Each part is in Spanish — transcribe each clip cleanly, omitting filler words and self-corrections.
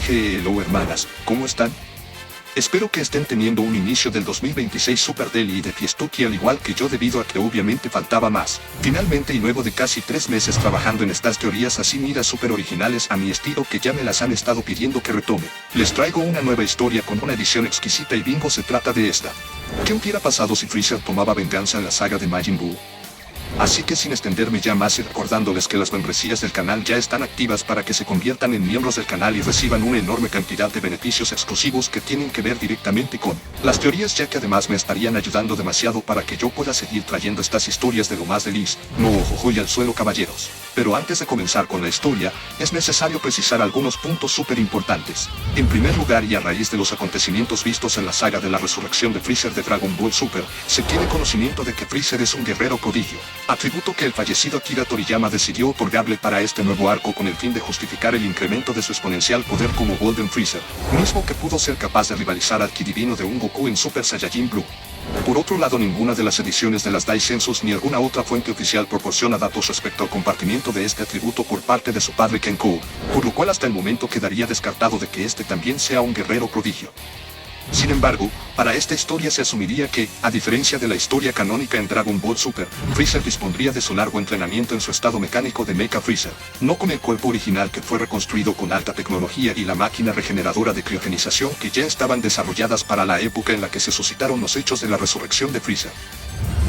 Hello hermanas, ¿cómo están? Espero que estén teniendo un inicio del 2026 super deli y de fiestuki al igual que yo debido a que obviamente faltaba más. Finalmente y luego de casi 3 meses trabajando en estas teorías así mira super originales a mi estilo que ya me las han estado pidiendo que retome, les traigo una nueva historia con una edición exquisita y bingo se trata de esta. ¿Qué hubiera pasado si Freezer tomaba venganza en la saga de Majin Buu? Así que sin extenderme ya más y recordándoles que las membresías del canal ya están activas para que se conviertan en miembros del canal y reciban una enorme cantidad de beneficios exclusivos que tienen que ver directamente con las teorías, ya que además me estarían ayudando demasiado para que yo pueda seguir trayendo estas historias de lo más delis. No ojo y al suelo caballeros. Pero antes de comenzar con la historia, es necesario precisar algunos puntos súper importantes. En primer lugar y a raíz de los acontecimientos vistos en la saga de la resurrección de Freezer de Dragon Ball Super, se tiene conocimiento de que Freezer es un guerrero prodigio. Atributo que el fallecido Akira Toriyama decidió otorgarle para este nuevo arco con el fin de justificar el incremento de su exponencial poder como Golden Freezer, mismo que pudo ser capaz de rivalizar al Ki divino de un Goku en Super Saiyajin Blue. Por otro lado, ninguna de las ediciones de las Daisensus ni alguna otra fuente oficial proporciona datos respecto al compartimiento de este atributo por parte de su padre Kenko, por lo cual hasta el momento quedaría descartado de que este también sea un guerrero prodigio. Sin embargo, para esta historia se asumiría que, a diferencia de la historia canónica en Dragon Ball Super, Freezer dispondría de su largo entrenamiento en su estado mecánico de Mecha Freezer, no con el cuerpo original que fue reconstruido con alta tecnología y la máquina regeneradora de criogenización que ya estaban desarrolladas para la época en la que se suscitaron los hechos de la resurrección de Freezer.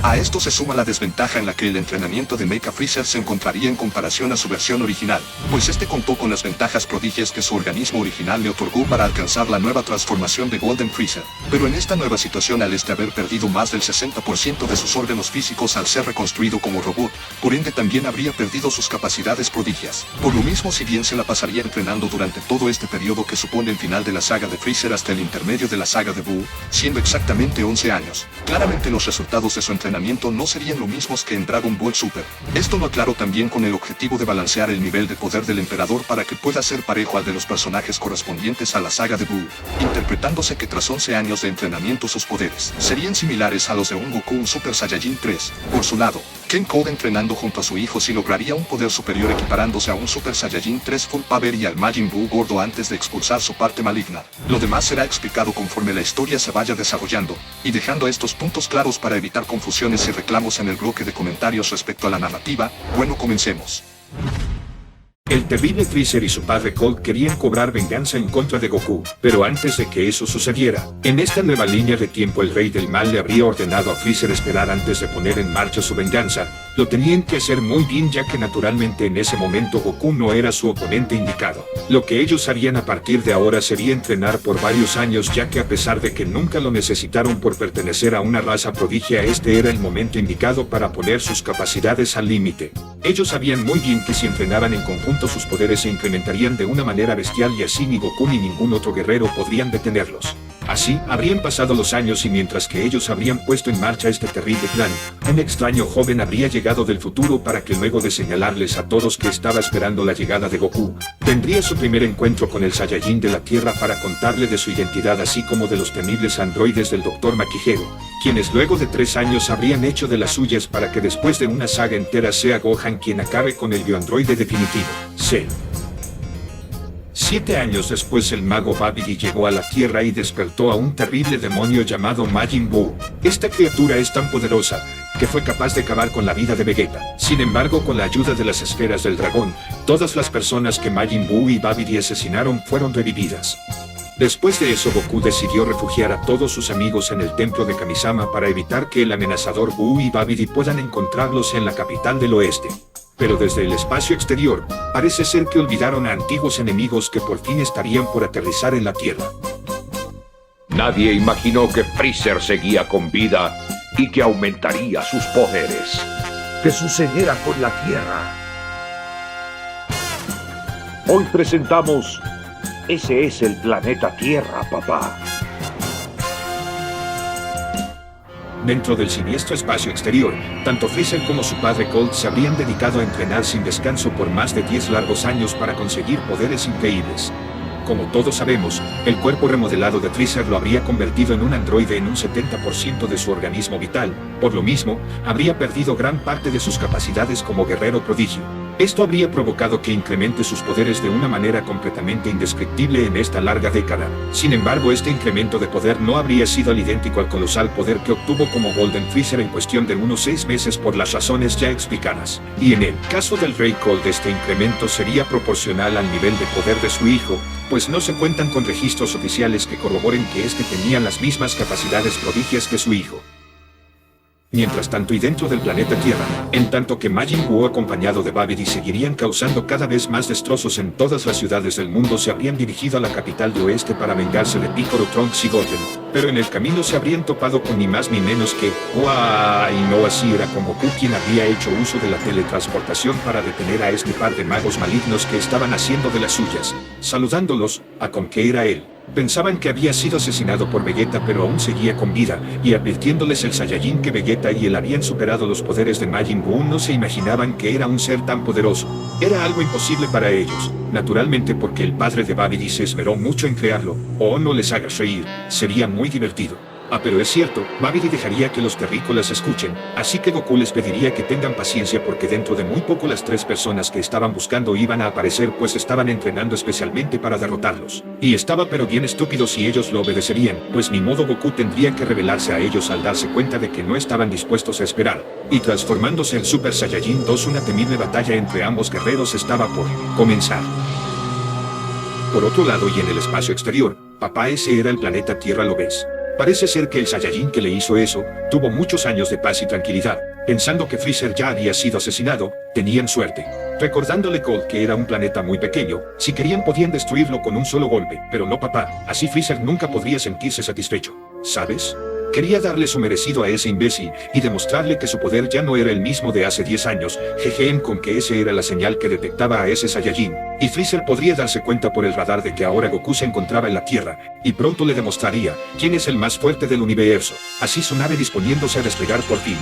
A esto se suma la desventaja en la que el entrenamiento de Mecha Freezer se encontraría en comparación a su versión original, pues este contó con las ventajas prodigias que su organismo original le otorgó para alcanzar la nueva transformación de Golden Freezer. Pero en esta nueva situación, al haber perdido más del 60% de sus órganos físicos al ser reconstruido como robot, por ende también habría perdido sus capacidades prodigias. Por lo mismo, si bien se la pasaría entrenando durante todo este periodo que supone el final de la saga de Freezer hasta el intermedio de la saga de Buu, siendo exactamente 11 años, claramente los resultados de su entrenamiento no serían lo mismos que en Dragon Ball Super. Esto lo aclaro también con el objetivo de balancear el nivel de poder del emperador para que pueda ser parejo al de los personajes correspondientes a la saga de Buu, interpretándose que tras 11 años de entrenamiento sus poderes serían similares a los de un Goku en Super Saiyajin 3. Por su lado, Kenko entrenando junto a su hijo sí lograría un poder superior equiparándose a un Super Saiyajin 3 Full Power y al Majin Buu gordo antes de expulsar su parte maligna. Lo demás será explicado conforme la historia se vaya desarrollando, y dejando estos puntos claros para evitar confusiones y reclamos en el bloque de comentarios respecto a la narrativa. Bueno, comencemos. El terrible Freezer y su padre Cold querían cobrar venganza en contra de Goku, pero antes de que eso sucediera, en esta nueva línea de tiempo el rey del mal le habría ordenado a Freezer esperar antes de poner en marcha su venganza. Lo tenían que hacer muy bien, ya que naturalmente en ese momento Goku no era su oponente indicado. Lo que ellos harían a partir de ahora sería entrenar por varios años, ya que a pesar de que nunca lo necesitaron por pertenecer a una raza prodigia, este era el momento indicado para poner sus capacidades al límite. Ellos sabían muy bien que si entrenaban en conjunto sus poderes se incrementarían de una manera bestial y así ni Goku ni ningún otro guerrero podrían detenerlos. Así, habrían pasado los años y mientras que ellos habrían puesto en marcha este terrible plan, un extraño joven habría llegado del futuro para que luego de señalarles a todos que estaba esperando la llegada de Goku, tendría su primer encuentro con el Saiyajin de la Tierra para contarle de su identidad así como de los temibles androides del Dr. Makihiro, quienes luego de 3 años habrían hecho de las suyas para que después de una saga entera sea Gohan quien acabe con el bioandroide definitivo, Cell. 7 años después el mago Babidi llegó a la Tierra y despertó a un terrible demonio llamado Majin Buu. Esta criatura es tan poderosa que fue capaz de acabar con la vida de Vegeta. Sin embargo, con la ayuda de las esferas del dragón, todas las personas que Majin Buu y Babidi asesinaron fueron revividas. Después de eso, Goku decidió refugiar a todos sus amigos en el templo de Kamisama para evitar que el amenazador Buu y Babidi puedan encontrarlos en la capital del oeste. Pero desde el espacio exterior, parece ser que olvidaron a antiguos enemigos que por fin estarían por aterrizar en la Tierra. Nadie imaginó que Freezer seguía con vida y que aumentaría sus poderes. ¿Qué sucediera con la Tierra? Hoy presentamos Ese es el planeta Tierra, papá. Dentro del siniestro espacio exterior, tanto Freezer como su padre Cold se habrían dedicado a entrenar sin descanso por más de 10 largos años para conseguir poderes increíbles. Como todos sabemos, el cuerpo remodelado de Freezer lo habría convertido en un androide en un 70% de su organismo vital, por lo mismo, habría perdido gran parte de sus capacidades como guerrero prodigio. Esto habría provocado que incremente sus poderes de una manera completamente indescriptible en esta larga década. Sin embargo, este incremento de poder no habría sido el idéntico al colosal poder que obtuvo como Golden Freezer en cuestión de unos 6 meses por las razones ya explicadas. Y en el caso del Rey Cold, este incremento sería proporcional al nivel de poder de su hijo, pues no se cuentan con registros oficiales que corroboren que este tenía las mismas capacidades prodigias que su hijo. Mientras tanto, y dentro del planeta Tierra, en tanto que Majin Buu acompañado de Babidi seguirían causando cada vez más destrozos en todas las ciudades del mundo, se habrían dirigido a la capital de Oeste para vengarse de Piccolo, Trunks y Goten. Pero en el camino se habrían topado con ni más ni menos que y no así era como Goku, quien había hecho uso de la teletransportación para detener a este par de magos malignos que estaban haciendo de las suyas. Saludándolos, a con que era él. Pensaban que había sido asesinado por Vegeta, pero aún seguía con vida, y advirtiéndoles el Saiyajin que Vegeta y él habían superado los poderes de Majin Buu, no se imaginaban que era un ser tan poderoso. Era algo imposible para ellos, naturalmente, porque el padre de Babidi se esmeró mucho en crearlo. No les hagas reír, sería muy divertido. Pero es cierto, Babidi dejaría que los terrícolas escuchen, así que Goku les pediría que tengan paciencia porque dentro de muy poco las 3 personas que estaban buscando iban a aparecer, pues estaban entrenando especialmente para derrotarlos. Y estaba pero bien estúpido si ellos lo obedecerían, pues ni modo, Goku tendría que revelarse a ellos al darse cuenta de que no estaban dispuestos a esperar. Y transformándose en Super Saiyajin 2, una temible batalla entre ambos guerreros estaba por comenzar. Por otro lado, y en el espacio exterior, papá, ese era el planeta Tierra, ¿lo ves? Parece ser que el Saiyajin que le hizo eso, tuvo muchos años de paz y tranquilidad. Pensando que Freezer ya había sido asesinado, tenían suerte. Recordándole Cold que era un planeta muy pequeño, si querían podían destruirlo con un solo golpe, pero no papá, así Freezer nunca podría sentirse satisfecho. ¿Sabes? Quería darle su merecido a ese imbécil, y demostrarle que su poder ya no era el mismo de hace 10 años, jejeem, con que ese era la señal que detectaba a ese Saiyajin, y Freezer podría darse cuenta por el radar de que ahora Goku se encontraba en la Tierra, y pronto le demostraría quién es el más fuerte del universo, así su nave disponiéndose a desplegar por fin.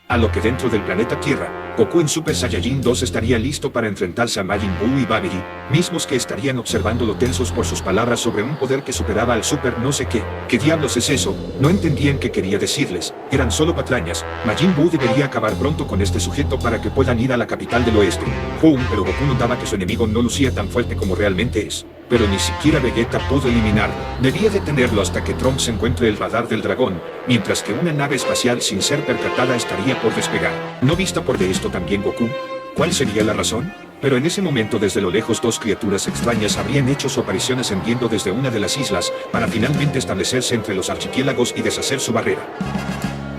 A lo que dentro del planeta Tierra, Goku en Super Saiyajin 2 estaría listo para enfrentarse a Majin Buu y Babidi, mismos que estarían observándolo tensos por sus palabras sobre un poder que superaba al Super no sé qué. ¿Qué diablos es eso? No entendían qué quería decirles, eran solo patrañas. Majin Buu debería acabar pronto con este sujeto para que puedan ir a la capital del oeste. Pero Goku notaba que su enemigo no lucía tan fuerte como realmente es. Pero ni siquiera Vegeta pudo eliminarlo. Debía detenerlo hasta que Trunks encuentre el radar del dragón, mientras que una nave espacial sin ser percatada estaría por despegar. ¿No vista por de esto también Goku? ¿Cuál sería la razón? Pero en ese momento desde lo lejos 2 criaturas extrañas habrían hecho su aparición ascendiendo desde una de las islas, para finalmente establecerse entre los archipiélagos y deshacer su barrera.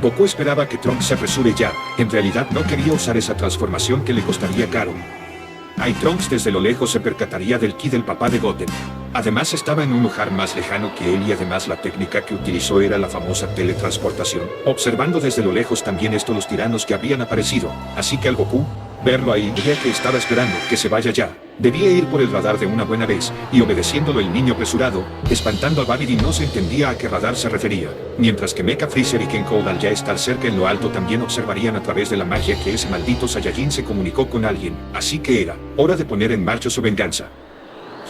Goku esperaba que Trunks se apresure ya, en realidad no quería usar esa transformación que le costaría caro. Trunks desde lo lejos se percataría del ki del papá de Goten. Además estaba en un lugar más lejano que él y además la técnica que utilizó era la famosa teletransportación. Observando desde lo lejos también esto los tiranos que habían aparecido, así que al Goku verlo ahí, ya que estaba esperando que se vaya ya, debía ir por el radar de una buena vez, y obedeciéndolo el niño apresurado, espantando a Babidi no se entendía a qué radar se refería, mientras que Mecha Freezer y Ken Cold al ya estar cerca en lo alto también observarían a través de la magia que ese maldito Saiyajin se comunicó con alguien, así que era hora de poner en marcha su venganza.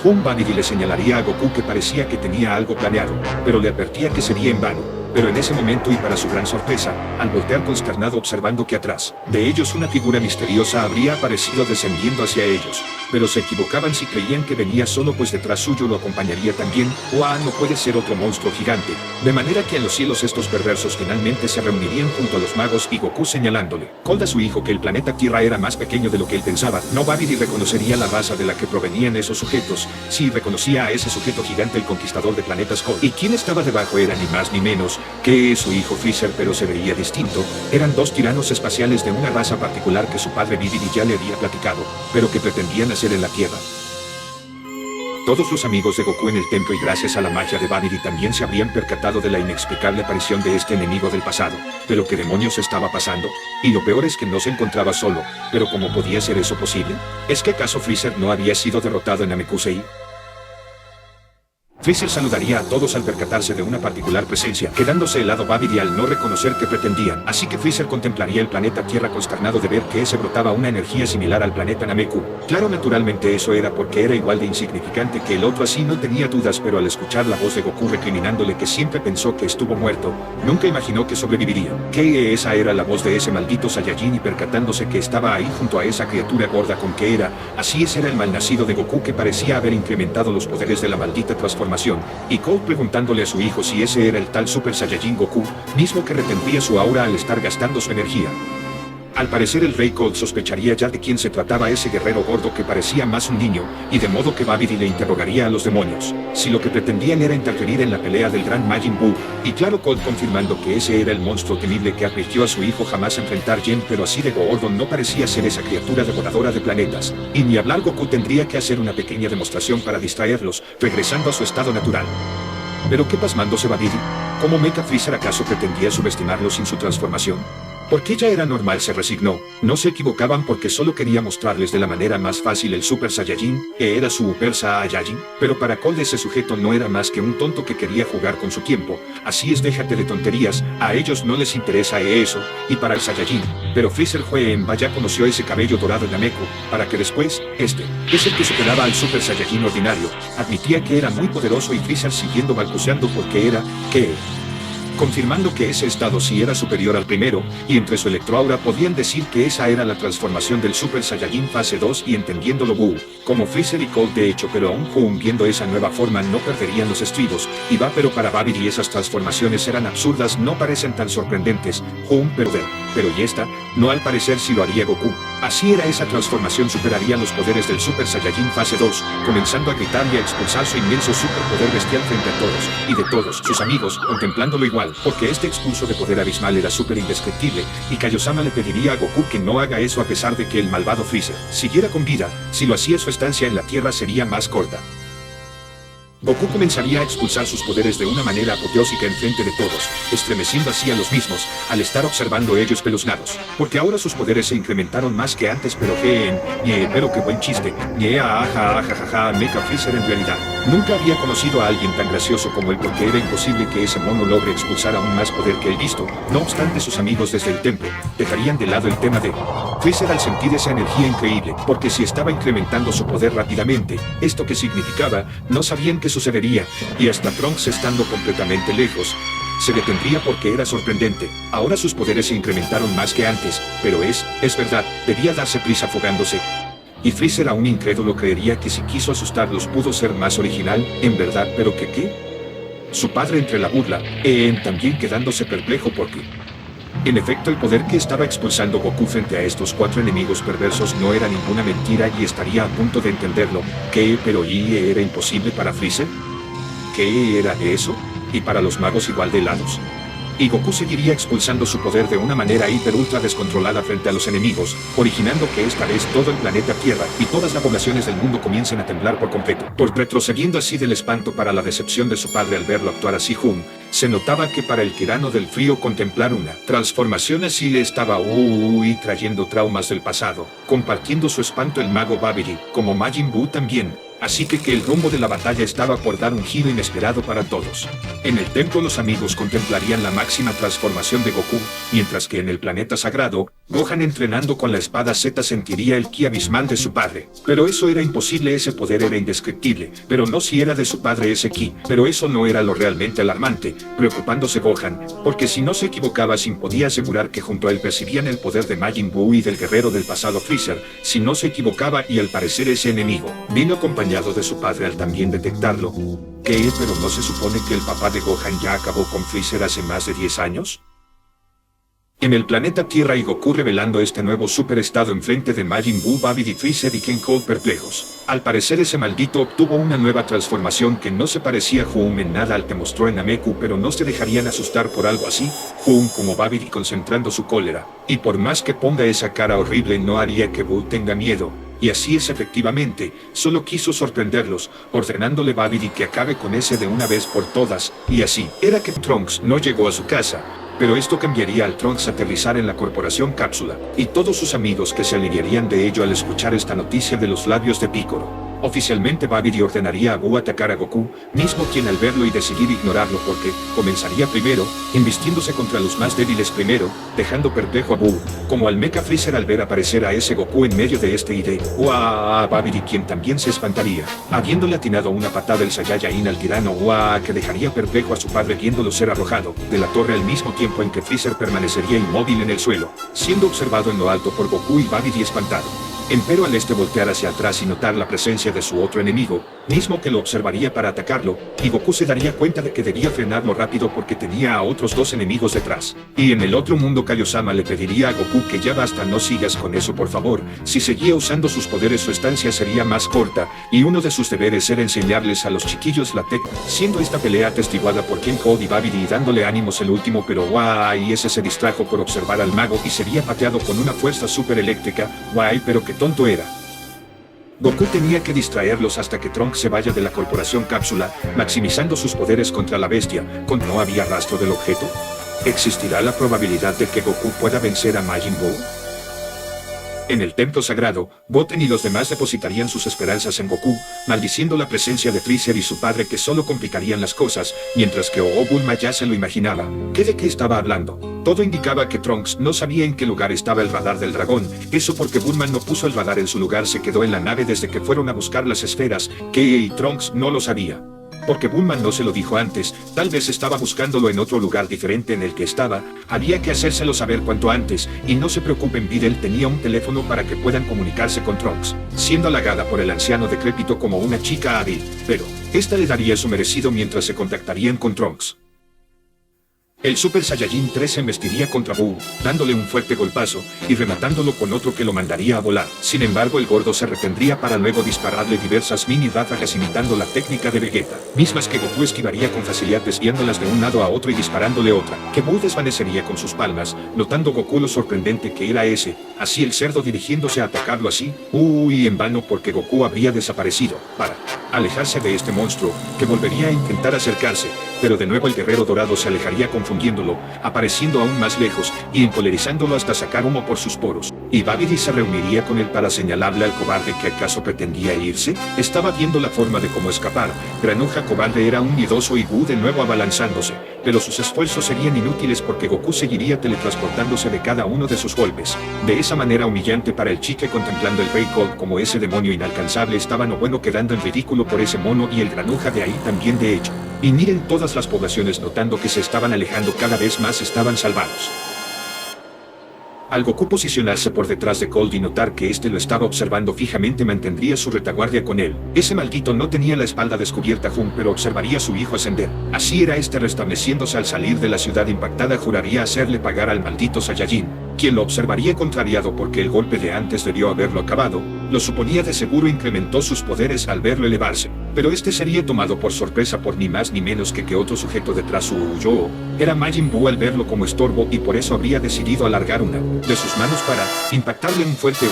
Babidi le señalaría a Goku que parecía que tenía algo planeado, pero le advertía que sería en vano. Pero en ese momento y para su gran sorpresa, al voltear consternado observando que atrás de ellos una figura misteriosa habría aparecido descendiendo hacia ellos, pero se equivocaban si creían que venía solo, pues detrás suyo lo acompañaría también, no puede ser otro monstruo gigante, de manera que en los cielos estos perversos finalmente se reunirían junto a los magos y Goku señalándole, Cold a su hijo, que el planeta Tierra era más pequeño de lo que él pensaba. No, Babidi reconocería la raza de la que provenían esos sujetos, sí reconocía a ese sujeto gigante, el conquistador de planetas Cold, y quien estaba debajo era ni más ni menos que su hijo Freezer, pero se veía distinto. Eran 2 tiranos espaciales de una raza particular que su padre Babidi ya le había platicado, pero que pretendían hacer en la Tierra. Todos los amigos de Goku en el templo y gracias a la magia de Babidi también se habrían percatado de la inexplicable aparición de este enemigo del pasado. Pero ¿qué demonios estaba pasando? Y lo peor es que no se encontraba solo. ¿Pero cómo podía ser eso posible? ¿Es que acaso Freezer no había sido derrotado en Namekusei? Freezer saludaría a todos al percatarse de una particular presencia, quedándose helado Babidi al no reconocer que pretendían. Así que Freezer contemplaría el planeta Tierra consternado de ver que ese brotaba una energía similar al planeta Nameku. Claro, naturalmente eso era porque era igual de insignificante que el otro, así no tenía dudas, pero al escuchar la voz de Goku recriminándole que siempre pensó que estuvo muerto, nunca imaginó que sobreviviría. Que esa era la voz de ese maldito Saiyajin, y percatándose que estaba ahí junto a esa criatura gorda con que era, así ese era el malnacido de Goku que parecía haber incrementado los poderes de la maldita transformación. Y Cold preguntándole a su hijo si ese era el tal Super Saiyajin Goku, mismo que retendría su aura al estar gastando su energía. Al parecer el Rey Cold sospecharía ya de quién se trataba ese guerrero gordo que parecía más un niño, y de modo que Babidi le interrogaría a los demonios si lo que pretendían era interferir en la pelea del gran Majin Buu, y claro, Cold confirmando que ese era el monstruo temible que advirtió a su hijo jamás enfrentar Jen, pero así de gordo no parecía ser esa criatura devoradora de planetas, y ni hablar, Goku tendría que hacer una pequeña demostración para distraerlos, regresando a su estado natural. Pero qué pasmándose Babidi, ¿cómo Mecha Freezer acaso pretendía subestimarlo sin su transformación? Porque ya era normal, se resignó. No se equivocaban porque solo quería mostrarles de la manera más fácil el Super Saiyajin, que era su Super Saiyajin. Pero para Cold ese sujeto no era más que un tonto que quería jugar con su tiempo. Así es, déjate de tonterías, a ellos no les interesa eso. Y para el Saiyajin. Pero Freezer fue en vaya conoció ese cabello dorado en Nameku, para que después, es el que superaba al Super Saiyajin ordinario. Admitía que era muy poderoso y Freezer siguiendo balbuceando porque era, confirmando que ese estado sí era superior al primero, y entre su electroaura podían decir que esa era la transformación del Super Saiyajin fase 2 y entendiéndolo Buu, como Freezer y Cold de hecho, pero aún Jun viendo esa nueva forma no perderían los estribos, y va pero para Babidi esas transformaciones eran absurdas, no parecen tan sorprendentes, Jun pero y esta, no al parecer si lo haría Goku. Así era, esa transformación superaría los poderes del Super Saiyajin fase 2, comenzando a gritar y a expulsar su inmenso superpoder bestial frente a todos, y de todos sus amigos, contemplándolo igual, porque este expulso de poder abismal era súper indescriptible, y Kaiosama le pediría a Goku que no haga eso a pesar de que el malvado Freezer siguiera con vida. Si lo hacía, su estancia en la Tierra sería más corta. Goku comenzaría a expulsar sus poderes de una manera apoteósica en frente de todos, estremeciendo así a los mismos, al estar observando ellos peluznados, porque ahora sus poderes se incrementaron más que antes, pero pero qué buen chiste, Mecha Freezer en realidad. Nunca había conocido a alguien tan gracioso como él, porque era imposible que ese mono logre expulsar aún más poder que él visto. No obstante, sus amigos desde el templo dejarían de lado el tema de Freezer al sentir esa energía increíble, porque si estaba incrementando su poder rápidamente, ¿esto qué significaba? No sabían qué sucedería, y hasta Trunks estando completamente lejos, se detendría porque era sorprendente. Ahora sus poderes se incrementaron más que antes, pero es verdad, debía darse prisa afogándose. Y Freezer aún incrédulo creería que si quiso asustarlos pudo ser más original, en verdad, pero ¿qué? Su padre entre la burla, también quedándose perplejo porque en efecto, el poder que estaba expulsando Goku frente a estos 4 enemigos perversos no era ninguna mentira y estaría a punto de entenderlo. Pero era imposible para Freezer? ¿Qué era eso? Y para los magos igual de helados. Y Goku seguiría expulsando su poder de una manera hiper ultra descontrolada frente a los enemigos, originando que esta vez todo el planeta Tierra y todas las poblaciones del mundo comiencen a temblar por completo. Por retrocediendo así del espanto para la decepción de su padre al verlo actuar así, Jun, se notaba que para el tirano del frío contemplar una transformación así le estaba trayendo traumas del pasado, compartiendo su espanto el mago Babidi, como Majin Buu también. Así que el rumbo de la batalla estaba por dar un giro inesperado para todos. En el templo los amigos contemplarían la máxima transformación de Goku, mientras que en el planeta sagrado, Gohan entrenando con la espada Z sentiría el ki abismal de su padre. Pero eso era imposible, ese poder era indescriptible, pero no si era de su padre ese ki, pero eso no era lo realmente alarmante, preocupándose Gohan, porque si no se equivocaba Sin podía asegurar que junto a él percibían el poder de Majin Buu y del guerrero del pasado Freezer, si no se equivocaba y al parecer ese enemigo vino acompañado de su padre al también detectarlo. Pero no se supone que el papá de Gohan ya acabó con Freezer hace más de 10 años? En el planeta Tierra y Goku revelando este nuevo superestado enfrente de Majin Buu, Babidi, Freezer y Ken Cold perplejos. Al parecer ese maldito obtuvo una nueva transformación que no se parecía a Jun en nada al que mostró en Nameku, pero no se dejarían asustar por algo así. Jun como Babidi concentrando su cólera, y por más que ponga esa cara horrible no haría que Buu tenga miedo. Y así es efectivamente, solo quiso sorprenderlos, ordenándole Babidi que acabe con ese de una vez por todas, y así era que Trunks no llegó a su casa. Pero esto cambiaría al Trunks aterrizar en la corporación Cápsula, y todos sus amigos que se aliviarían de ello al escuchar esta noticia de los labios de Piccolo. Oficialmente Babidi ordenaría a Buu atacar a Goku, mismo quien al verlo y decidir ignorarlo porque comenzaría primero, invistiéndose contra los más débiles primero, dejando perplejo a Buu, como al Mecha Freezer al ver aparecer a ese Goku en medio de este ID. ¡Uah! Babidi quien también se espantaría, habiéndole atinado una patada el Saiyajin al tirano ¡Uah! Que dejaría perplejo a su padre viéndolo ser arrojado de la torre al mismo tiempo en que Freezer permanecería inmóvil en el suelo, siendo observado en lo alto por Goku y Babidi espantado. Empero al este voltear hacia atrás y notar la presencia de su otro enemigo, mismo que lo observaría para atacarlo, y Goku se daría cuenta de que debía frenarlo rápido porque tenía a otros dos enemigos detrás. Y en el otro mundo Kaiosama le pediría a Goku que ya basta, no sigas con eso por favor, si seguía usando sus poderes su estancia sería más corta, y uno de sus deberes era enseñarles a los chiquillos la técnica, siendo esta pelea atestiguada por Ken Code y Babidi y dándole ánimos el último pero guay y ese se distrajo por observar al mago y sería pateado con una fuerza super eléctrica, guay pero que tonto era. Goku tenía que distraerlos hasta que Trunks se vaya de la corporación Cápsula, maximizando sus poderes contra la bestia, cuando no había rastro del objeto. ¿Existirá la probabilidad de que Goku pueda vencer a Majin Buu? En el templo sagrado, Goten y los demás depositarían sus esperanzas en Goku, maldiciendo la presencia de Freezer y su padre que solo complicarían las cosas, mientras que Bulma ya se lo imaginaba. ¿Qué de qué estaba hablando? Todo indicaba que Trunks no sabía en qué lugar estaba el radar del dragón, eso porque Bulma no puso el radar en su lugar, se quedó en la nave desde que fueron a buscar las esferas, y Trunks no lo sabía. Porque Bulma no se lo dijo antes, tal vez estaba buscándolo en otro lugar diferente en el que estaba, había que hacérselo saber cuanto antes, y no se preocupen, Videl tenía un teléfono para que puedan comunicarse con Trunks, siendo halagada por el anciano decrépito como una chica hábil, pero esta le daría su merecido mientras se contactarían con Trunks. El Super Saiyajin 3 se embestiría contra Buu, dándole un fuerte golpazo, y rematándolo con otro que lo mandaría a volar. Sin embargo el gordo se retendría para luego dispararle diversas mini ráfagas imitando la técnica de Vegeta, mismas que Goku esquivaría con facilidad desviándolas de un lado a otro y disparándole otra, que Buu desvanecería con sus palmas, notando Goku lo sorprendente que era ese, así el cerdo dirigiéndose a atacarlo así, y en vano porque Goku habría desaparecido, para alejarse de este monstruo, que volvería a intentar acercarse, pero de nuevo el guerrero dorado se alejaría confundiéndolo, apareciendo aún más lejos, y encolerizándolo hasta sacar humo por sus poros. ¿Y Babidi se reuniría con él para señalarle al cobarde que acaso pretendía irse? Estaba viendo la forma de cómo escapar. Granuja cobarde era un miedoso y Buu de nuevo abalanzándose, pero sus esfuerzos serían inútiles porque Goku seguiría teletransportándose de cada uno de sus golpes. De esa manera humillante para el chique contemplando el Rey Cold como ese demonio inalcanzable estaba no bueno quedando en ridículo por ese mono y el Granuja de ahí también de hecho. Y miren todas las poblaciones notando que se estaban alejando cada vez más estaban salvados. Al Goku posicionarse por detrás de Cold y notar que este lo estaba observando fijamente mantendría su retaguardia con él. Ese maldito no tenía la espalda descubierta pero observaría a su hijo ascender. Así era este restableciéndose al salir de la ciudad impactada juraría hacerle pagar al maldito Saiyajin, quien lo observaría contrariado porque el golpe de antes debió haberlo acabado, lo suponía de seguro incrementó sus poderes al verlo elevarse, pero este sería tomado por sorpresa por ni más ni menos que otro sujeto detrás su huyó. Era Majin Buu al verlo como estorbo y por eso habría decidido alargar una de sus manos para impactarle un fuerte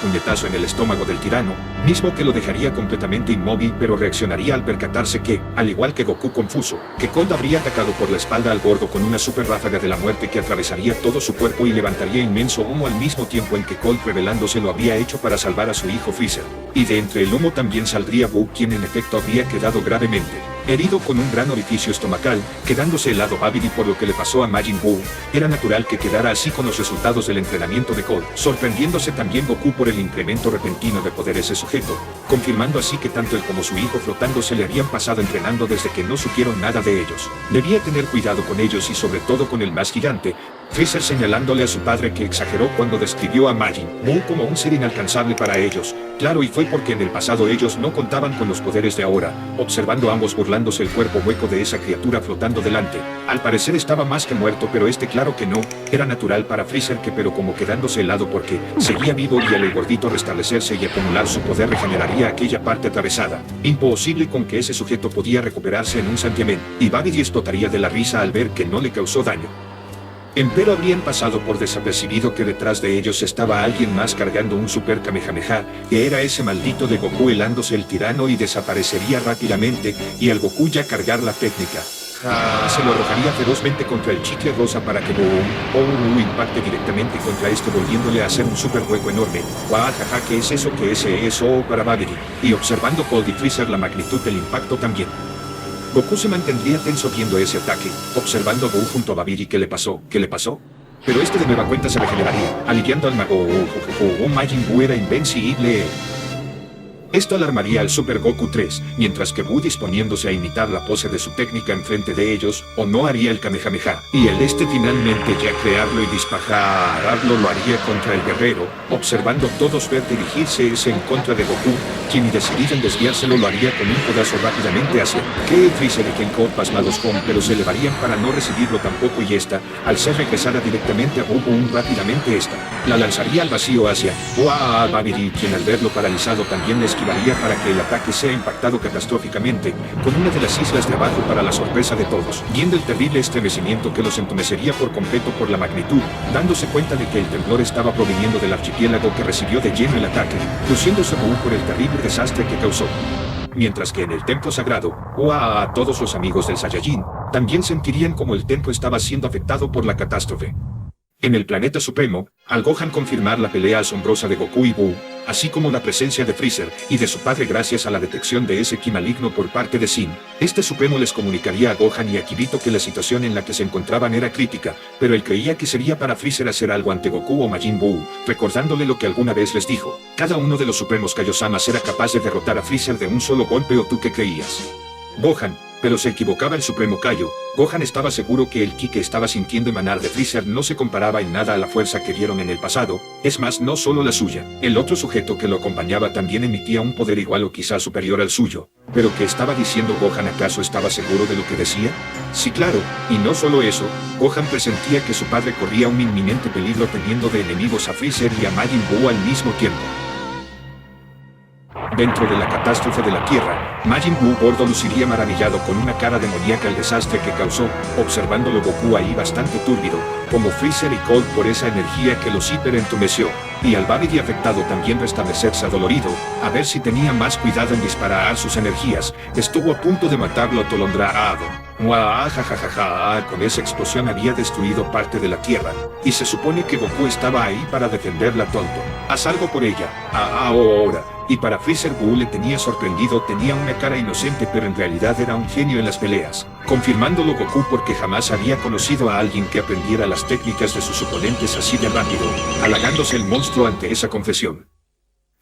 puñetazo en el estómago del tirano, mismo que lo dejaría completamente inmóvil pero reaccionaría al percatarse que, al igual que Goku confuso, que Cold habría atacado por la espalda al gordo con una super ráfaga de la muerte que atravesaría todo su cuerpo y levantaría inmenso humo al mismo tiempo en que Cold revelándose lo había hecho para salvar a su hijo Freezer. Y de entre el humo también saldría Buu quien en efecto habría quedado gravemente herido con un gran orificio estomacal, quedándose helado Babidi por lo que le pasó a Majin Buu. Era natural que quedara así con los resultados del entrenamiento de Cold, sorprendiéndose también Goku por el incremento repentino de poder ese sujeto, confirmando así que tanto él como su hijo flotándose le habían pasado entrenando desde que no supieron nada de ellos. Debía tener cuidado con ellos y sobre todo con el más gigante, Freezer señalándole a su padre que exageró cuando describió a Majin Buu como un ser inalcanzable para ellos. Claro, y fue porque en el pasado ellos no contaban con los poderes de ahora, observando ambos burlándose el cuerpo hueco de esa criatura flotando delante. Al parecer estaba más que muerto, pero claro que no, era natural para Freezer que pero como quedándose helado porque seguía vivo y al el gordito restablecerse y acumular su poder regeneraría aquella parte atravesada. Imposible con que ese sujeto podía recuperarse en un santiamén, y Babidi explotaría de la risa al ver que no le causó daño. Empero habrían pasado por desapercibido que detrás de ellos estaba alguien más cargando un super Kamehameha, que era ese maldito de Goku helándose el tirano y desaparecería rápidamente, y al Goku ya cargar la técnica, Se lo arrojaría ferozmente contra el chicle rosa para que impacte directamente contra este, volviéndole a hacer un super hueco enorme. Jaja, ¿qué es eso? ¿Qué es eso? Para Babidi. Y observando Cold y Freezer la magnitud del impacto también. Goku se mantendría tenso viendo ese ataque, observando a Buu junto a Babidi. ¿Qué le pasó? ¿Qué le pasó? Pero este de nueva cuenta se regeneraría, aliviando al mago. Majin Buu era invencible. Esto alarmaría al Super Goku 3, mientras que Buu, disponiéndose a imitar la pose de su técnica enfrente de ellos, o no haría el Kamehameha, y el finalmente ya crearlo y dispararlo lo haría contra el guerrero, observando todos ver dirigirse ese en contra de Goku, quien y decidido en desviárselo lo haría con un codazo rápidamente hacia que Freezer y Kenko pasmados con, pero se elevarían para no recibirlo tampoco, y esta, al ser regresada directamente a Buu, rápidamente esta la lanzaría al vacío hacia Babidi, quien al verlo paralizado también le esquivaría para que el ataque sea impactado catastróficamente con una de las islas de abajo, para la sorpresa de todos, viendo el terrible estremecimiento que los entumecería por completo por la magnitud, dándose cuenta de que el temblor estaba proviniendo del archipiélago que recibió de lleno el ataque, luciéndose Buu por el terrible desastre que causó. Mientras que en el templo sagrado, todos los amigos del Saiyajin también sentirían como el templo estaba siendo afectado por la catástrofe. En el planeta supremo, al Gohan confirmar la pelea asombrosa de Goku y Buu, así como la presencia de Freezer y de su padre gracias a la detección de ese ki maligno por parte de Sin, este supremo les comunicaría a Gohan y a Kirito que la situación en la que se encontraban era crítica, pero él creía que sería para Freezer hacer algo ante Goku o Majin Buu, recordándole lo que alguna vez les dijo: cada uno de los supremos Kaiosamas era capaz de derrotar a Freezer de un solo golpe. ¿O tú qué creías, Gohan? Pero se equivocaba el Supremo Kaio. Gohan estaba seguro que el ki que estaba sintiendo emanar de Freezer no se comparaba en nada a la fuerza que vieron en el pasado, es más, no solo la suya. El otro sujeto que lo acompañaba también emitía un poder igual o quizá superior al suyo. ¿Pero qué estaba diciendo Gohan? ¿Acaso estaba seguro de lo que decía? Sí, claro, y no solo eso, Gohan presentía que su padre corría un inminente peligro teniendo de enemigos a Freezer y a Majin Buu al mismo tiempo. Dentro de la catástrofe de la Tierra, Majin Buu gordo luciría maravillado con una cara demoníaca el desastre que causó, observándolo Goku ahí bastante túrbido, como Freezer y Cold por esa energía que los hiperentumeció, y al Babidi afectado también restablecerse adolorido, a ver si tenía más cuidado en disparar sus energías, estuvo a punto de matarlo atolondrado. Con esa explosión había destruido parte de la Tierra, y se supone que Goku estaba ahí para defenderla, tonto. Haz algo por ella, ahora. Y para Freezer, Buu le tenía sorprendido, tenía una cara inocente pero en realidad era un genio en las peleas, confirmándolo Goku porque jamás había conocido a alguien que aprendiera las técnicas de sus oponentes así de rápido, halagándose el monstruo ante esa confesión.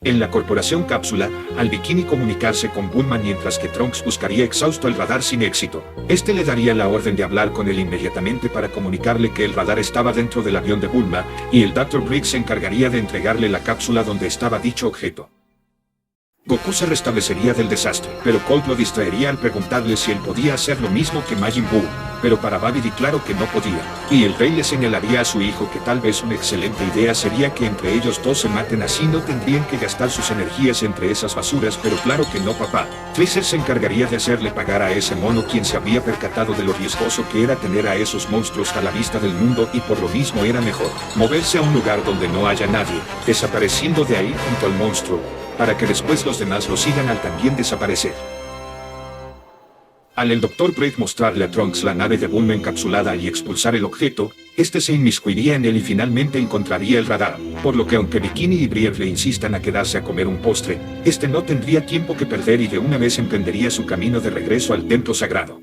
En la corporación Cápsula, al Bikini comunicarse con Bulma mientras que Trunks buscaría exhausto el radar sin éxito. Este le daría la orden de hablar con él inmediatamente para comunicarle que el radar estaba dentro del avión de Bulma, y el Dr. Briggs se encargaría de entregarle la cápsula donde estaba dicho objeto. Goku se restablecería del desastre, pero Cold lo distraería al preguntarle si él podía hacer lo mismo que Majin Buu, pero para Babidi claro que no podía, y el rey le señalaría a su hijo que tal vez una excelente idea sería que entre ellos dos se maten, así no tendrían que gastar sus energías entre esas basuras, pero claro que no, papá. Freezer se encargaría de hacerle pagar a ese mono, quien se había percatado de lo riesgoso que era tener a esos monstruos a la vista del mundo, y por lo mismo era mejor moverse a un lugar donde no haya nadie, desapareciendo de ahí junto al monstruo, para que después los demás lo sigan al también desaparecer. Al el Dr. Bright mostrarle a Trunks la nave de Bulma encapsulada y expulsar el objeto, este se inmiscuiría en él y finalmente encontraría el radar, por lo que aunque Bikini y Brief le insistan a quedarse a comer un postre, este no tendría tiempo que perder y de una vez emprendería su camino de regreso al templo sagrado.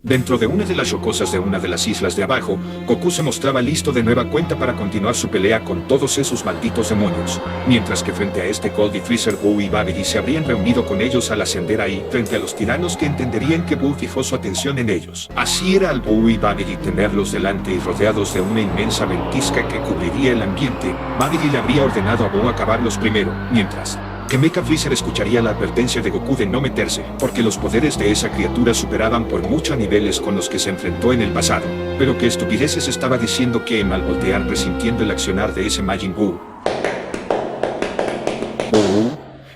Dentro de una de las rocosas de una de las islas de abajo, Goku se mostraba listo de nueva cuenta para continuar su pelea con todos esos malditos demonios, mientras que frente a este Cold y Freezer, Buu y Babidi se habrían reunido con ellos al ascender ahí, frente a los tiranos que entenderían que Buu fijó su atención en ellos. Así era al Buu y Babidi tenerlos delante y rodeados de una inmensa ventisca que cubriría el ambiente. Babidi le habría ordenado a Buu acabarlos primero, mientras que Mecha Freezer escucharía la advertencia de Goku de no meterse, porque los poderes de esa criatura superaban por mucho a niveles con los que se enfrentó en el pasado. Pero qué estupideces estaba diciendo que al voltear presintiendo el accionar de ese Majin Buu.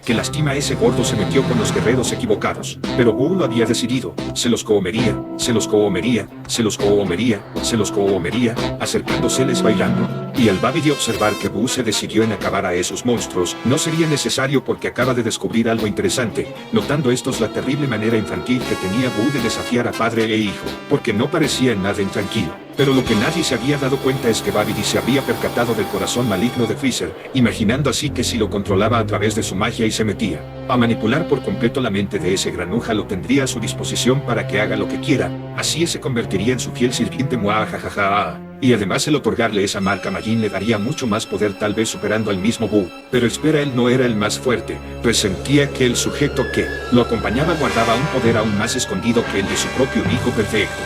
qué lástima, ese gordo se metió con los guerreros equivocados. Pero Buu lo había decidido, se los comería, se los comería, se los comería, se los comería, acercándoseles bailando. Y al Babidi observar que Buu se decidió en acabar a esos monstruos, no sería necesario porque acaba de descubrir algo interesante, notando estos la terrible manera infantil que tenía Buu de desafiar a padre e hijo, porque no parecía en nada intranquilo. Pero lo que nadie se había dado cuenta es que Babidi se había percatado del corazón maligno de Freezer, imaginando así que si lo controlaba a través de su magia y se metía a manipular por completo la mente de ese granuja, lo tendría a su disposición para que haga lo que quiera, así se convertiría en su fiel sirviente. Muajajaja. Y además el otorgarle esa marca Majin le daría mucho más poder, tal vez superando al mismo Buu. Pero espera, él no era el más fuerte, pues sentía que el sujeto que lo acompañaba guardaba un poder aún más escondido que el de su propio hijo perfecto.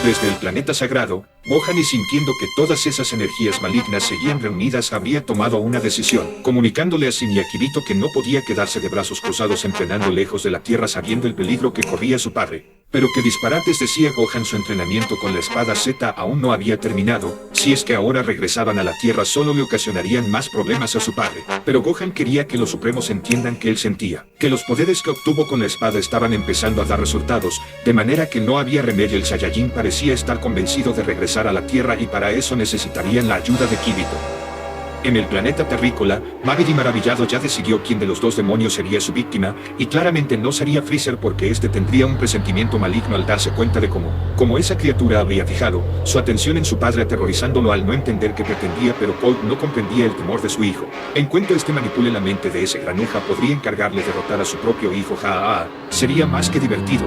Desde el planeta sagrado, Gohan, y sintiendo que todas esas energías malignas seguían reunidas, había tomado una decisión, comunicándole a Shin y a Kirito que no podía quedarse de brazos cruzados entrenando lejos de la tierra sabiendo el peligro que corría su padre. Pero qué disparates, decía Gohan, su entrenamiento con la espada Z aún no había terminado, si es que ahora regresaban a la tierra solo le ocasionarían más problemas a su padre. Pero Gohan quería que los supremos entiendan que él sentía que los poderes que obtuvo con la espada estaban empezando a dar resultados, de manera que no había remedio. El Saiyajin parecía estar convencido de regresar a la tierra y para eso necesitarían la ayuda de Kirito. En el planeta terrícola, Babidi maravillado ya decidió quién de los dos demonios sería su víctima, y claramente no sería Freezer porque este tendría un presentimiento maligno al darse cuenta de cómo esa criatura había fijado su atención en su padre, aterrorizándolo al no entender qué pretendía. Pero Cold no comprendía el temor de su hijo. En cuanto este manipule la mente de ese granuja, podría encargarle derrotar a su propio hijo. Sería más que divertido.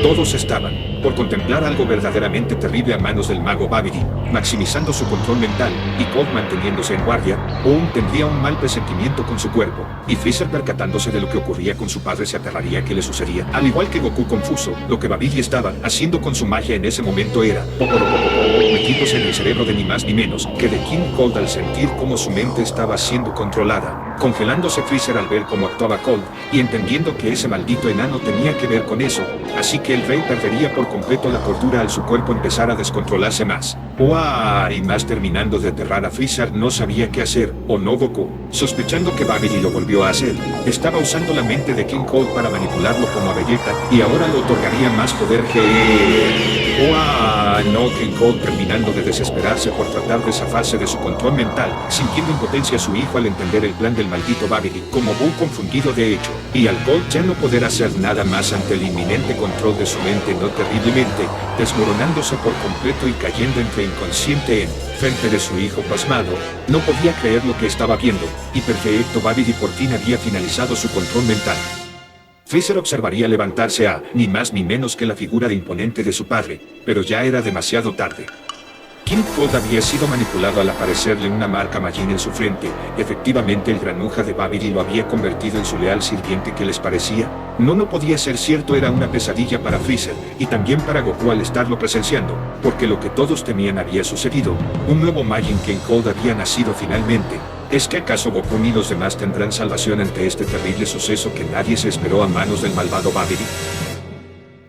Todos estaban por contemplar algo verdaderamente terrible a manos del mago Babidi, maximizando su control mental, y Cold manteniéndose en guardia. Aún tendría un mal presentimiento con su cuerpo, y Freezer, percatándose de lo que ocurría con su padre, se aterraría que le sucedía. Al igual que Goku confuso, lo que Babidi estaba haciendo con su magia en ese momento era metiéndose en el cerebro de ni más ni menos que de King Cold, al sentir cómo su mente estaba siendo controlada, congelándose Freezer al ver cómo actuaba Cold, y entendiendo que ese maldito enano tenía que ver con eso, así que el rey perdería por completo la cordura al su cuerpo empezar a descontrolarse más. Y más, terminando de aterrar a Freezer, no sabía qué hacer, ¿o no, Goku? Sospechando que Babidi lo volvió a hacer, estaba usando la mente de King Cold para manipularlo como a Vegeta, y ahora le otorgaría más poder. No, King Cold, terminando de desesperarse por tratar de zafarse de su control mental, sintiendo impotencia a su hijo al entender el plan del maldito Babidi, como Buu confundido de hecho, y al Cold ya no poder hacer nada más ante el inminente control de su mente, no terriblemente, desmoronándose por completo y cayendo entre inconsciente en frente de su hijo pasmado, no podía creer lo que estaba viendo, y perfecto, Babidi por fin había finalizado su control mental. Freezer observaría levantarse a ni más ni menos que la figura de imponente de su padre, pero ya era demasiado tarde. King Cold había sido manipulado al aparecerle una marca Majin en su frente. Efectivamente, el granuja de Babidi lo había convertido en su leal sirviente. ¿Qué les parecía? No podía ser cierto, era una pesadilla para Freezer, y también para Goku al estarlo presenciando, porque lo que todos temían había sucedido. Un nuevo Majin King Cold había nacido finalmente. ¿Es que acaso Goku ni los demás tendrán salvación ante este terrible suceso que nadie se esperó a manos del malvado Babidi?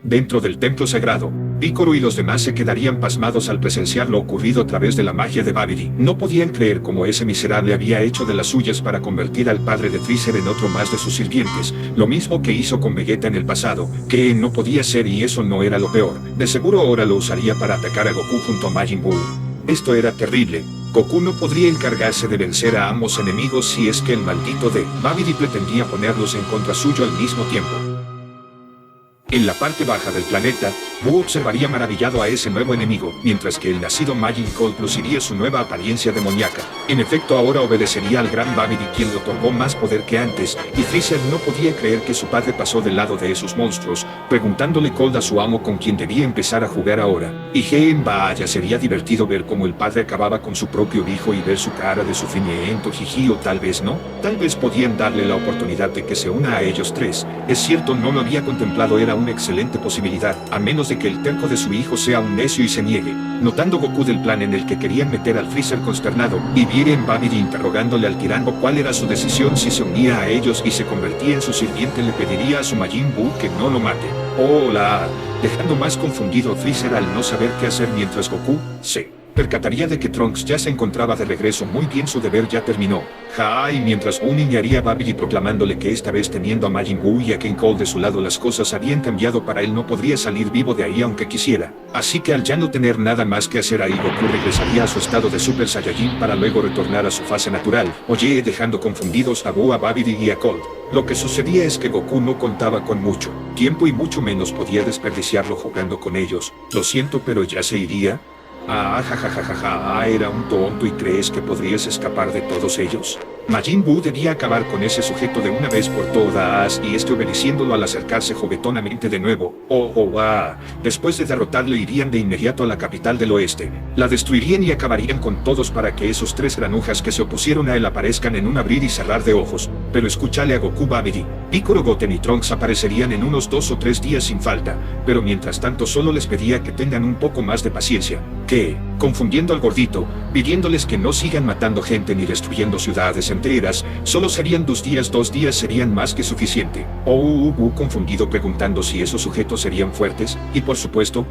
Dentro del templo sagrado, Piccolo y los demás se quedarían pasmados al presenciar lo ocurrido a través de la magia de Babidi. No podían creer cómo ese miserable había hecho de las suyas para convertir al padre de Freezer en otro más de sus sirvientes, lo mismo que hizo con Vegeta en el pasado, que no podía ser, y eso no era lo peor. De seguro ahora lo usaría para atacar a Goku junto a Majin Buu. Esto era terrible. Goku no podría encargarse de vencer a ambos enemigos si es que el maldito de Babidi pretendía ponerlos en contra suyo al mismo tiempo. En la parte baja del planeta, Buu observaría maravillado a ese nuevo enemigo, mientras que el nacido Majin Cold luciría su nueva apariencia demoníaca. En efecto, ahora obedecería al gran Babidi, quien le otorgó más poder que antes, y Freezer no podía creer que su padre pasó del lado de esos monstruos, preguntándole Cold a su amo con quien debía empezar a jugar ahora. Y vaya, sería divertido ver cómo el padre acababa con su propio hijo y ver su cara de sufrimiento, jiji, o tal vez no. Tal vez podían darle la oportunidad de que se una a ellos tres. Es cierto, no lo había contemplado, era una excelente posibilidad, a menos de que el terco de su hijo sea un necio y se niegue. Notando Goku del plan en el que querían meter al Freezer consternado, y viera en Babidi interrogándole al tirano cuál era su decisión si se unía a ellos y se convertía en su sirviente, le pediría a su Majin Buu que no lo mate. Hola, dejando más confundido a Freezer al no saber qué hacer mientras Goku se percataría de que Trunks ya se encontraba de regreso. Muy bien, su deber ya terminó. Y mientras Buu niñaría a Babidi proclamándole que esta vez teniendo a Majin Buu y a King Cole de su lado las cosas habían cambiado para él, no podría salir vivo de ahí aunque quisiera. Así que al ya no tener nada más que hacer ahí, Goku regresaría a su estado de Super Saiyajin para luego retornar a su fase natural, dejando confundidos a Buu, a Babidi y a Cold. Lo que sucedía es que Goku no contaba con mucho tiempo y mucho menos podía desperdiciarlo jugando con ellos. Lo siento, pero ya se iría. Era un tonto y ¿crees que podrías escapar de todos ellos? Majin Buu debía acabar con ese sujeto de una vez por todas, y obedeciéndolo al acercarse juguetonamente de nuevo. Después de derrotarlo irían de inmediato a la capital del oeste. La destruirían y acabarían con todos para que esos tres granujas que se opusieron a él aparezcan en un abrir y cerrar de ojos. Pero escúchale a Goku, Babidi. Piccolo, Goten y Trunks aparecerían en unos 2 o 3 días sin falta, pero mientras tanto solo les pedía que tengan un poco más de paciencia. Confundiendo al gordito, pidiéndoles que no sigan matando gente ni destruyendo ciudades enteras, solo serían 2 días, 2 días serían más que suficiente. Buu confundido preguntando si esos sujetos serían fuertes, y por supuesto,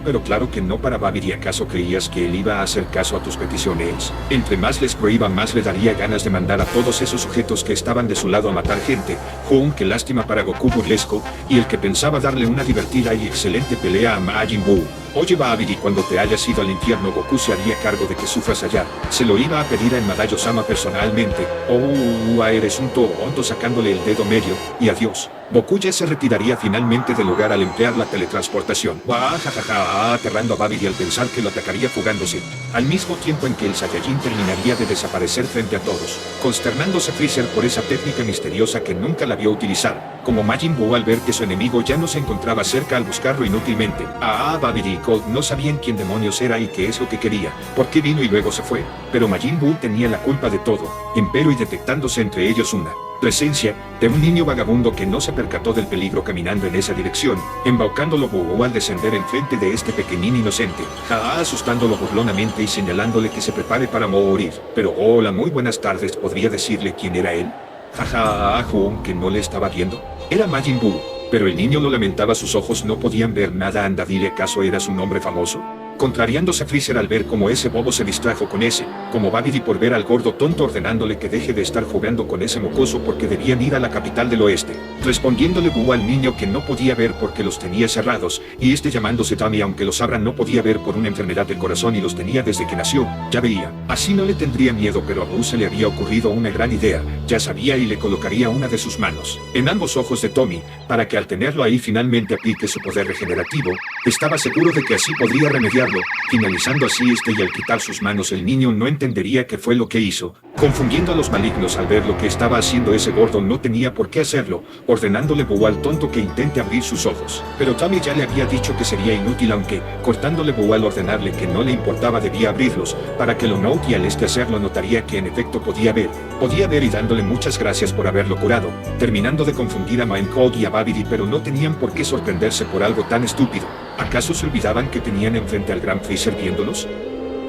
pero claro que no para Babidi. ¿Acaso creías que él iba a hacer caso a tus peticiones? Entre más les prohíba, más le daría ganas de mandar a todos esos sujetos que estaban de su lado a matar gente. Qué lástima para Goku burlesco, y el que pensaba darle una divertida y excelente pelea a Majin Buu. Oye, Babidi, cuando te hayas ido al infierno, Goku se haría cargo de que sufras allá. Se lo iba a pedir a Enmadayo-sama personalmente. Eres un tonto, sacándole el dedo medio, y adiós. Goku ya se retiraría finalmente del lugar al emplear la teletransportación. Aterrando a Babidi al pensar que lo atacaría fugándose, al mismo tiempo en que el Saiyajin terminaría de desaparecer frente a todos, consternándose Freezer por esa técnica misteriosa que nunca la vio utilizar, como Majin Buu al ver que su enemigo ya no se encontraba cerca al buscarlo inútilmente. Babidi y Cold no sabían quién demonios era y qué es lo que quería, por qué vino y luego se fue, pero Majin Buu tenía la culpa de todo, empero y detectándose entre ellos una presencia de un niño vagabundo que no se percató del peligro caminando en esa dirección, embaucándolo Buu al descender enfrente de este pequeñín inocente, asustándolo burlonamente y señalándole que se prepare para morir. Pero hola, muy buenas tardes, ¿podría decirle quién era él? Que no le estaba viendo. Era Majin Buu, pero el niño lo lamentaba, sus ojos no podían ver nada. Anda, dile, ¿acaso era su nombre famoso? Contrariándose Freezer al ver cómo ese bobo se distrajo con ese, como Babidi por ver al gordo tonto ordenándole que deje de estar jugando con ese mocoso porque debían ir a la capital del oeste, respondiéndole Buu al niño que no podía ver porque los tenía cerrados, y llamándose Tommy aunque los abran no podía ver por una enfermedad del corazón y los tenía desde que nació, ya veía. Así no le tendría miedo, pero a Buu se le había ocurrido una gran idea, ya sabía, y le colocaría una de sus manos en ambos ojos de Tommy, para que al tenerlo ahí finalmente aplique su poder regenerativo. Estaba seguro de que así podría remediarlo, finalizando así y al quitar sus manos el niño no entendería qué fue lo que hizo, confundiendo a los malignos al ver lo que estaba haciendo ese gordo. No tenía por qué hacerlo, ordenándole Buu al tonto que intente abrir sus ojos, pero Tommy ya le había dicho que sería inútil, aunque cortándole Buu al ordenarle que no le importaba debía abrirlos, para que lo note, y al hacerlo notaría que en efecto podía ver y dándole muchas gracias por haberlo curado, terminando de confundir a Cold y a Babidi, pero no tenían por qué sorprenderse por algo tan estúpido. ¿Acaso se olvidaban que tenían enfrente al gran Freezer viéndolos?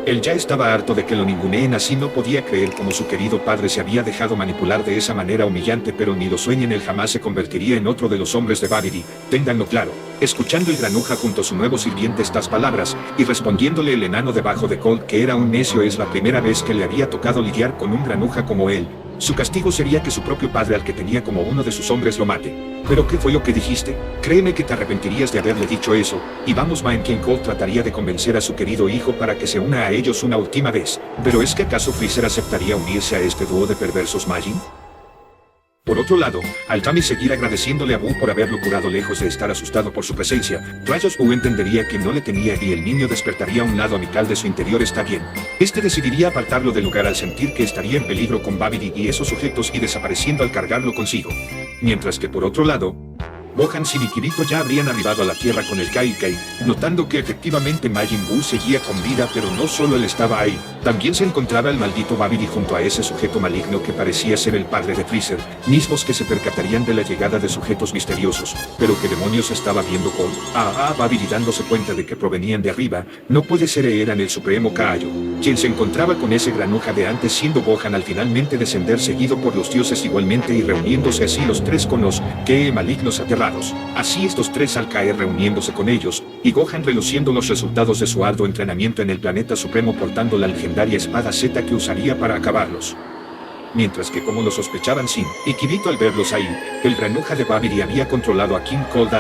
Él ya estaba harto de que lo ninguneen así, no podía creer cómo su querido padre se había dejado manipular de esa manera humillante, pero ni lo sueñen, él jamás se convertiría en otro de los hombres de Babidi, ténganlo claro. Escuchando el granuja junto a su nuevo sirviente estas palabras, y respondiéndole el enano debajo de Cold que era un necio, es la primera vez que le había tocado lidiar con un granuja como él. Su castigo sería que su propio padre, al que tenía como uno de sus hombres, lo mate. ¿Pero qué fue lo que dijiste? Créeme que te arrepentirías de haberle dicho eso, y vamos, King Cold trataría de convencer a su querido hijo para que se una a ellos una última vez. ¿Pero es que acaso Freezer aceptaría unirse a este dúo de perversos Majin? Por otro lado, al Tommy seguir agradeciéndole a Buu por haberlo curado lejos de estar asustado por su presencia, rayos Buu entendería que no le tenía y el niño despertaría un lado amical de su interior. Está bien. Decidiría apartarlo del lugar al sentir que estaría en peligro con Babidi y esos sujetos y desapareciendo al cargarlo consigo. Mientras que por otro lado, Gohan y Kirito ya habrían arribado a la Tierra con el Kai-Kai, notando que efectivamente Majin Buu seguía con vida, pero no solo él estaba ahí, también se encontraba el maldito Babidi junto a ese sujeto maligno que parecía ser el padre de Freezer, mismos que se percatarían de la llegada de sujetos misteriosos. Pero ¿qué demonios estaba viendo Cold? Babidi dándose cuenta de que provenían de arriba, no puede ser, eran el supremo Kaiô, quien se encontraba con ese granuja de antes, siendo Gohan al finalmente descender seguido por los dioses igualmente y reuniéndose así los tres con los que malignos aterrados. malvados. Así estos tres al caer reuniéndose con ellos, y Gohan reluciendo los resultados de su arduo entrenamiento en el planeta supremo portando la legendaria espada Z que usaría para acabarlos. Mientras que como lo sospechaban Sin y Kirito al verlos ahí, el granuja de Babidi había controlado a King Cold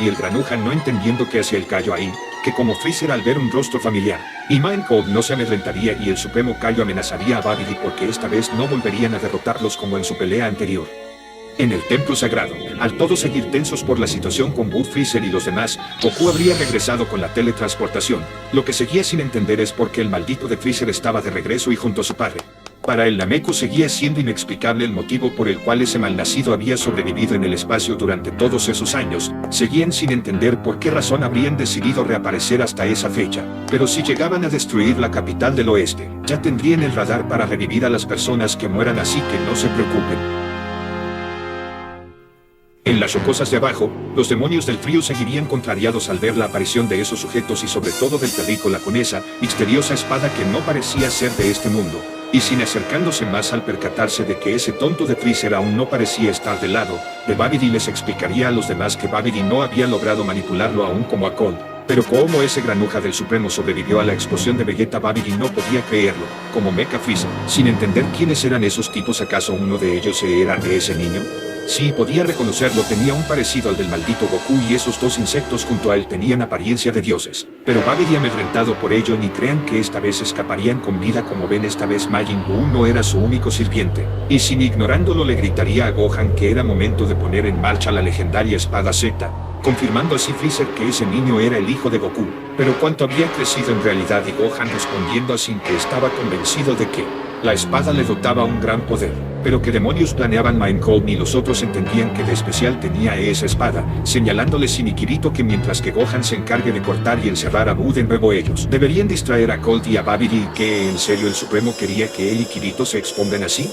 y el granuja no entendiendo qué hacía el Kaio ahí, que como Freezer al ver un rostro familiar, y Mind Cold no se amedrentaría y el supremo Kaio amenazaría a Babidi porque esta vez no volverían a derrotarlos como en su pelea anterior. En el templo sagrado, al todos seguir tensos por la situación con Boo, Freezer y los demás, Goku habría regresado con la teletransportación. Lo que seguía sin entender es por qué el maldito de Freezer estaba de regreso y junto a su padre. Para el Nameku seguía siendo inexplicable el motivo por el cual ese malnacido había sobrevivido en el espacio durante todos esos años. Seguían sin entender por qué razón habrían decidido reaparecer hasta esa fecha. Pero si llegaban a destruir la capital del oeste, ya tendrían el radar para revivir a las personas que mueran, así que no se preocupen. En las rocosas de abajo, los demonios del frío seguirían contrariados al ver la aparición de esos sujetos y sobre todo del terrícola con esa misteriosa espada que no parecía ser de este mundo. Y sin acercándose más al percatarse de que ese tonto de Freezer aún no parecía estar del lado de Babidi, les explicaría a los demás que Babidi no había logrado manipularlo aún como a Cold. Pero como ese granuja del Supremo sobrevivió a la explosión de Vegeta, Babidi no podía creerlo, como Mecha Freezer, sin entender quiénes eran esos tipos. ¿Acaso uno de ellos era de ese niño? Sí, podía reconocerlo, tenía un parecido al del maldito Goku y esos dos insectos junto a él tenían apariencia de dioses. Pero Babidi amedrentado por ello, ni crean que esta vez escaparían con vida. Como ven, esta vez Majin Buu no era su único sirviente. Y sin ignorándolo le gritaría a Gohan que era momento de poner en marcha la legendaria espada Z, confirmando así Freezer que ese niño era el hijo de Goku. Pero cuánto había crecido en realidad, y Gohan respondiendo así que estaba convencido de que la espada le dotaba un gran poder. Pero qué demonios planeaban Mind Cold ni los otros entendían que de especial tenía esa espada, señalándole Sin y Kirito que mientras que Gohan se encargue de cortar y encerrar a Buu, de nuevo ellos deberían distraer a Cold y a Babidi. ¿Y que en serio el Supremo quería que él y Kirito se expongan así?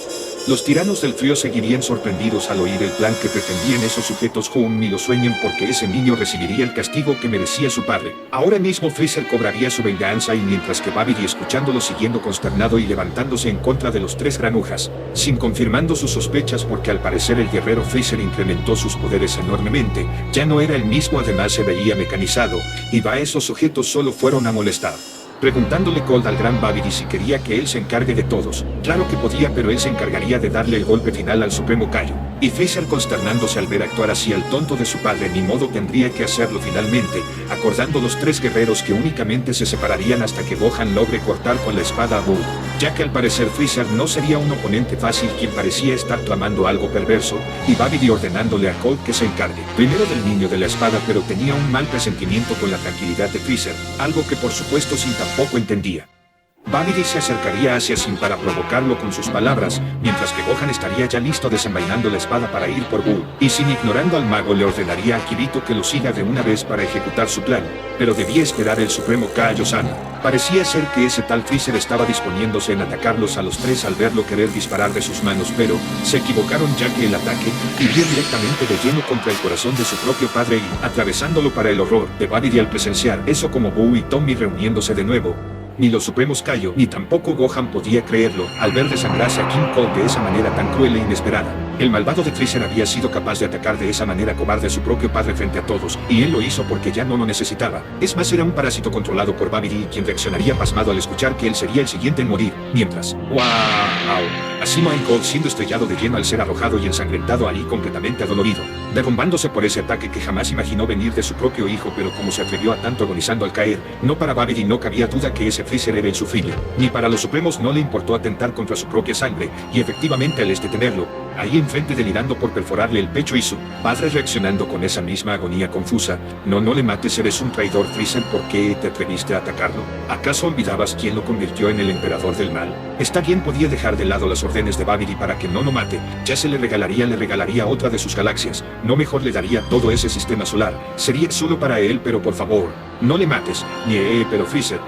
Los tiranos del frío seguirían sorprendidos al oír el plan que pretendían esos sujetos. Jun ni lo sueñen, porque ese niño recibiría el castigo que merecía su padre. Ahora mismo Freezer cobraría su venganza, y mientras que Babidi escuchándolo siguiendo consternado y levantándose en contra de los tres granujas, Sin confirmando sus sospechas porque al parecer el guerrero Freezer incrementó sus poderes enormemente, ya no era el mismo, además se veía mecanizado, y esos sujetos solo fueron a molestar. Preguntándole Cold al gran Babidi si quería que él se encargue de todos. Claro que podía, pero él se encargaría de darle el golpe final al Supremo Kaio. Y Freezer consternándose al ver actuar así al tonto de su padre, ni modo, tendría que hacerlo finalmente, acordando los tres guerreros que únicamente se separarían hasta que Gohan logre cortar con la espada a Buu, ya que al parecer Freezer no sería un oponente fácil, quien parecía estar tramando algo perverso, y Babidi ordenándole a Cold que se encargue primero del niño de la espada, pero tenía un mal presentimiento con la tranquilidad de Freezer, algo que por supuesto Sin tampoco entendía. Babidi se acercaría hacia Sin para provocarlo con sus palabras, mientras que Gohan estaría ya listo desenvainando la espada para ir por Buu, y Sin ignorando al mago le ordenaría a Kirito que lo siga de una vez para ejecutar su plan, pero debía esperar el Supremo Kaio-sama. Parecía ser que ese tal Freezer estaba disponiéndose en atacarlos a los tres al verlo querer disparar de sus manos, pero se equivocaron, ya que el ataque iría directamente de lleno contra el corazón de su propio padre y atravesándolo, para el horror de Babidi al presenciar eso, como Buu y Tommy reuniéndose de nuevo. Ni los Supremos Kaio ni tampoco Gohan podía creerlo al ver desangrarse a King Cold de esa manera tan cruel e inesperada. El malvado de Freezer había sido capaz de atacar de esa manera cobarde a su propio padre frente a todos, y él lo hizo porque ya no lo necesitaba. Es más, era un parásito controlado por Babidi, quien reaccionaría pasmado al escuchar que él sería el siguiente en morir, mientras ¡wow! Así Mind Cold siendo estrellado de lleno al ser arrojado y ensangrentado ahí, completamente adolorido, derrumbándose por ese ataque que jamás imaginó venir de su propio hijo, pero como se atrevió a tanto agonizando al caer, no para Babidi no cabía duda que ese Freezer era insufrible, ni para los Supremos no le importó atentar contra su propia sangre, y efectivamente al tenerlo ahí enfrente delirando por perforarle el pecho y su padre reaccionando con esa misma agonía confusa. No le mates, eres un traidor Freezer, ¿por qué te atreviste a atacarlo? ¿Acaso olvidabas quién lo convirtió en el emperador del mal? Está bien, podía dejar de lado las órdenes de Babidi para que no lo mate, ya se le regalaría otra de sus galaxias, no mejor le daría todo ese sistema solar, sería solo para él, pero por favor, no le mates. Pero Freezer,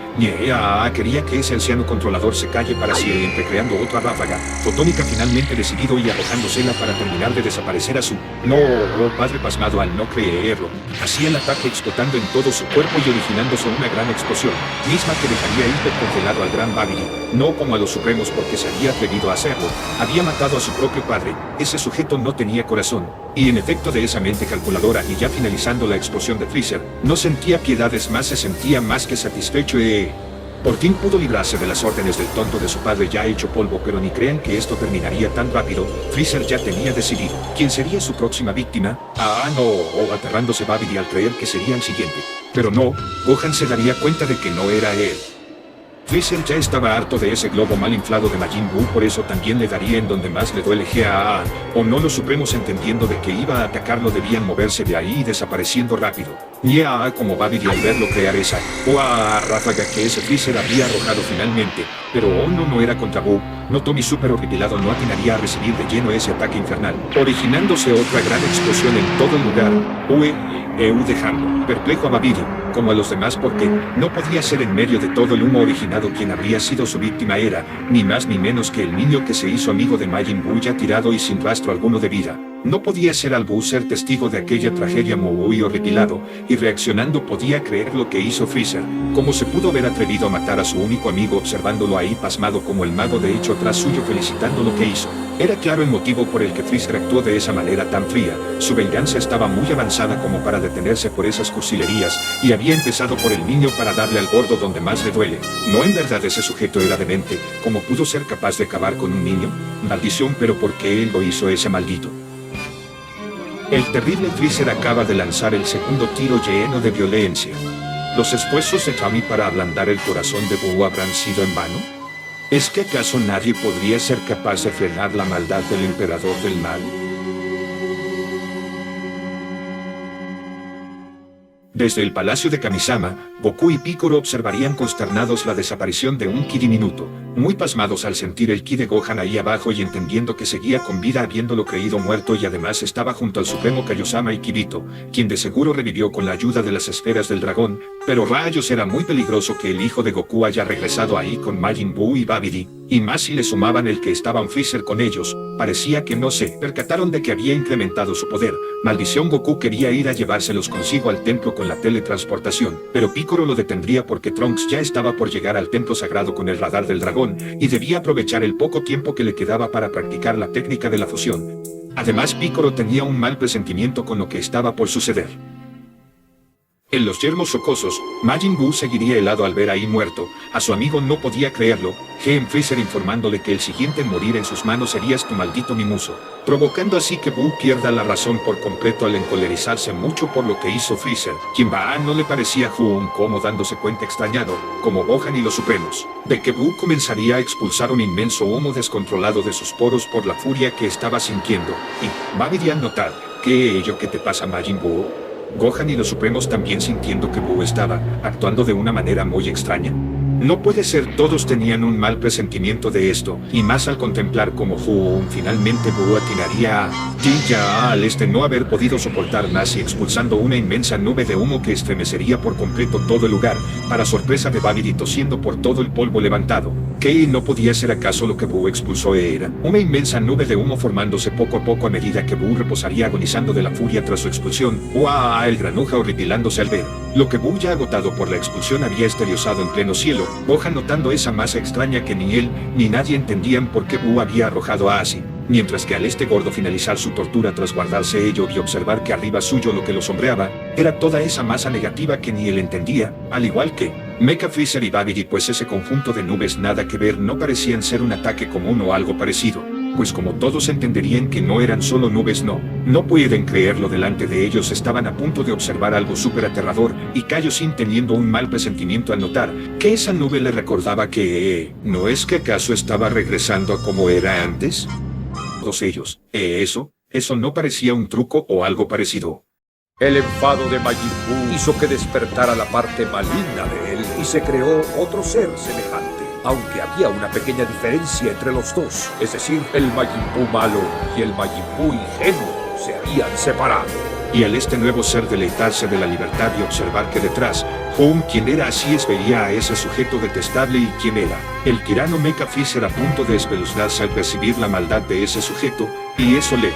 quería que ese anciano controlador se calle para siempre, creando otra ráfaga fotónica, finalmente decidido y arrojándosela para terminar de desaparecer a su padre pasmado al no creerlo. Hacía el ataque explotando en todo su cuerpo y originándose una gran explosión, misma que dejaría hipercongelado al gran Babidi, no como a los Supremos porque se había atrevido a hacerlo, había matado a su propio padre, ese sujeto no tenía corazón, y en efecto producto de esa mente calculadora y ya finalizando la explosión de Freezer, no sentía piedad, es más se sentía más que satisfecho por fin pudo librarse de las órdenes del tonto de su padre ya hecho polvo, pero ni crean que esto terminaría tan rápido. Freezer ya tenía decidido quién sería su próxima víctima. O aterrándose Babidi al creer que sería el siguiente. Pero no, Gohan se daría cuenta de que no era él. Freezer ya estaba harto de ese globo mal inflado de Majin Buu, por eso también le daría en donde más le duele Gaan, o no. Los supremos, entendiendo de que iba a atacarlo, debían moverse de ahí desapareciendo rápido. Como Babidi al verlo crear esa ráfaga que ese Freezer había arrojado finalmente, pero no era contra Buu. Notó mi super horripilado no atinaría a recibir de lleno ese ataque infernal, originándose otra gran explosión en todo el lugar. Dejando perplejo a Babidi, como a los demás, porque no podía ser en medio de todo el humo originado quien habría sido su víctima. Era, ni más ni menos que el niño que se hizo amigo de Majin Buu, ya tirado y sin rastro alguno de vida. No podía ser al Buu ser testigo de aquella tragedia, muy horripilado, y reaccionando podía creer lo que hizo Freezer. ¿Cómo se pudo haber atrevido a matar a su único amigo, observándolo ahí pasmado como el mago de hecho tras suyo felicitando lo que hizo? Era claro el motivo por el que Freezer actuó de esa manera tan fría. Su venganza estaba muy avanzada como para detenerse por esas cursilerías, y había empezado por el niño para darle al gordo donde más le duele. ¿No en verdad ese sujeto era demente? ¿Cómo pudo ser capaz de acabar con un niño? Maldición, pero ¿por qué él lo hizo, ese maldito? El terrible Freezer acaba de lanzar el segundo tiro lleno de violencia. ¿Los esfuerzos de Tommy para ablandar el corazón de Buu habrán sido en vano? ¿Es que acaso nadie podría ser capaz de frenar la maldad del emperador del mal? Desde el palacio de Kamisama, Goku y Piccolo observarían consternados la desaparición de un ki diminuto, muy pasmados al sentir el ki de Gohan ahí abajo y entendiendo que seguía con vida habiéndolo creído muerto, y además estaba junto al supremo Kaiosama y Kirito, quien de seguro revivió con la ayuda de las esferas del dragón. Pero rayos, era muy peligroso que el hijo de Goku haya regresado ahí con Majin Buu y Babidi, y más si le sumaban el que estaban Freezer con ellos. Parecía que no se percataron de que había incrementado su poder. Maldición, Goku quería ir a llevárselos consigo al templo con la teletransportación, pero Piccolo lo detendría porque Trunks ya estaba por llegar al templo sagrado con el radar del dragón, y debía aprovechar el poco tiempo que le quedaba para practicar la técnica de la fusión. Además, Piccolo tenía un mal presentimiento con lo que estaba por suceder. En los yermos rocosos, Majin Buu seguiría helado al ver ahí muerto a su amigo. No podía creerlo. Freezer informándole que el siguiente en morir en sus manos serías tu maldito Mimuso, provocando así que Buu pierda la razón por completo al encolerizarse mucho por lo que hizo Freezer, quien no le parecía como dándose cuenta extrañado, como Gohan y los Supremos, de que Buu comenzaría a expulsar un inmenso humo descontrolado de sus poros por la furia que estaba sintiendo, y Babidi al notar ¿qué te pasa, Majin Buu? Gohan y los Supremos también sintiendo que Buu estaba actuando de una manera muy extraña. No puede ser, todos tenían un mal presentimiento de esto, y más al contemplar cómo finalmente Buu atinaría al no haber podido soportar más y expulsando una inmensa nube de humo que estremecería por completo todo el lugar, para sorpresa de Babidi tosiendo por todo el polvo levantado. ¿Qué no podía ser acaso lo que Buu expulsó? Era una inmensa nube de humo formándose poco a poco a medida que Buu reposaría agonizando de la furia tras su expulsión. El granuja horripilándose al ver lo que Buu, ya agotado por la expulsión, había esteriosado en pleno cielo. Gohan, notando esa masa extraña que ni él ni nadie entendían por qué Buu había arrojado a Asi, mientras que al gordo finalizar su tortura tras guardarse ello y observar que arriba suyo lo que lo sombreaba era toda esa masa negativa que ni él entendía, al igual que Mecha, Freezer y Babidi, pues ese conjunto de nubes nada que ver, no parecían ser un ataque común o algo parecido, pues como todos entenderían que no eran solo nubes. No pueden creerlo, delante de ellos estaban a punto de observar algo súper aterrador, y Kaioshin teniendo un mal presentimiento al notar que esa nube le recordaba que ¿no es que acaso estaba regresando a como era antes? Todos ellos, eso no parecía un truco o algo parecido. El enfado de Majin Buu hizo que despertara la parte maligna de él y se creó otro ser semejante, aunque había una pequeña diferencia entre los dos, es decir, el Majin Buu malo y el Majin Buu ingenuo se habían separado. Y al nuevo ser deleitarse de la libertad y observar que detrás, quien era, así veía a ese sujeto detestable. ¿Y quién era? El tirano Mecha Freezer, a punto de espeluznarse al percibir la maldad de ese sujeto, y eso le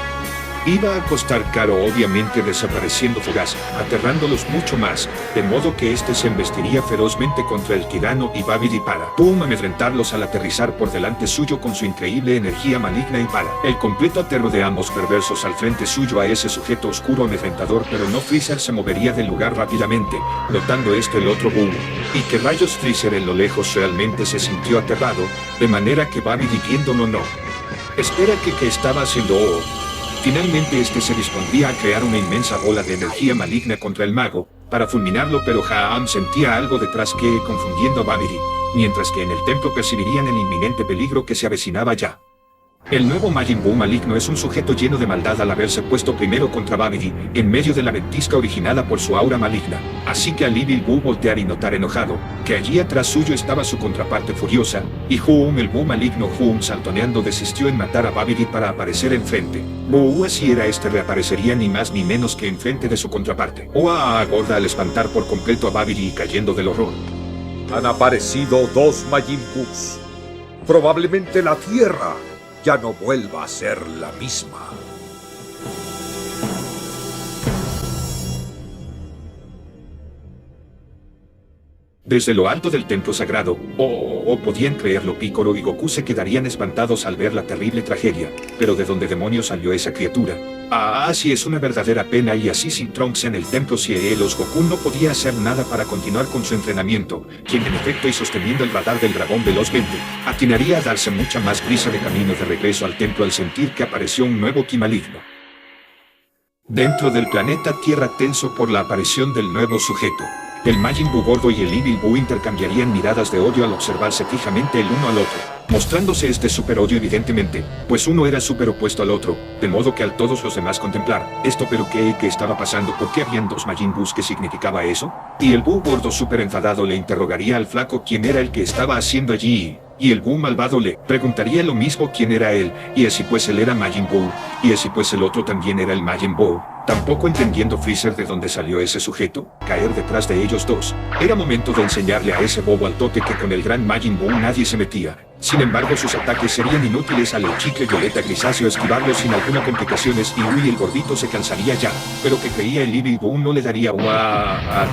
Iba a costar caro, obviamente, desapareciendo fugaz, aterrándolos mucho más, de modo que este se embestiría ferozmente contra el tirano y Babidi para ¡pum! Amedrentarlos al aterrizar por delante suyo con su increíble energía maligna y para el completo aterro de ambos perversos al frente suyo a ese sujeto oscuro amedrentador, pero no Freezer se movería del lugar rápidamente, notando el otro boom. Y que rayos Freezer en lo lejos realmente se sintió aterrado, de manera que Babidi viéndolo no. Espera que estaba haciendo Finalmente se dispondría a crear una inmensa bola de energía maligna contra el mago, para fulminarlo, pero Haam sentía algo detrás que, confundiendo a Babidi, mientras que en el templo percibirían el inminente peligro que se avecinaba ya. El nuevo Majin Buu maligno es un sujeto lleno de maldad al haberse puesto primero contra Babidi, en medio de la ventisca originada por su aura maligna. Así que al Evil Buu voltear y notar enojado, que allí atrás suyo estaba su contraparte furiosa, y Huum, el Buu maligno Huum saltoneando, desistió en matar a Babidi para aparecer enfrente. Buu, así era, reaparecería ni más ni menos que enfrente de su contraparte. Oa gorda al espantar por completo a Babidi y cayendo del horror. Han aparecido dos Majin Buus. Probablemente la Tierra ya no vuelva a ser la misma. Desde lo alto del templo sagrado, podían creerlo, Piccolo y Goku se quedarían espantados al ver la terrible tragedia. Pero ¿de dónde demonios salió esa criatura? Sí, es una verdadera pena, y así sin Trunks en el templo Cielos, Goku no podía hacer nada para continuar con su entrenamiento, quien en efecto y sosteniendo el radar del dragón velozmente, atinaría a darse mucha más prisa de camino de regreso al templo al sentir que apareció un nuevo ki maligno. Dentro del planeta Tierra, tenso por la aparición del nuevo sujeto, el Majin Buu gordo y el Evil Buu intercambiarían miradas de odio al observarse fijamente el uno al otro, mostrándose super odio evidentemente, pues uno era súper opuesto al otro, de modo que al todos los demás contemplar esto, pero ¿qué estaba pasando? ¿Por qué habían dos Majin Buus? ¿Qué significaba eso? Y el Buu gordo súper enfadado le interrogaría al flaco quién era el que estaba haciendo allí, y el Buu malvado le preguntaría lo mismo quién era él, y así pues él era Majin Buu, y así pues el otro también era el Majin Buu. Tampoco entendiendo Freezer de dónde salió ese sujeto, caer detrás de ellos dos. Era momento de enseñarle a ese bobo al tote que con el gran Majin Buu nadie se metía. Sin embargo, sus ataques serían inútiles al chicle violeta grisáceo esquivarlos sin alguna complicaciones, y el gordito se cansaría ya, pero que creía el Evil Buu no le daría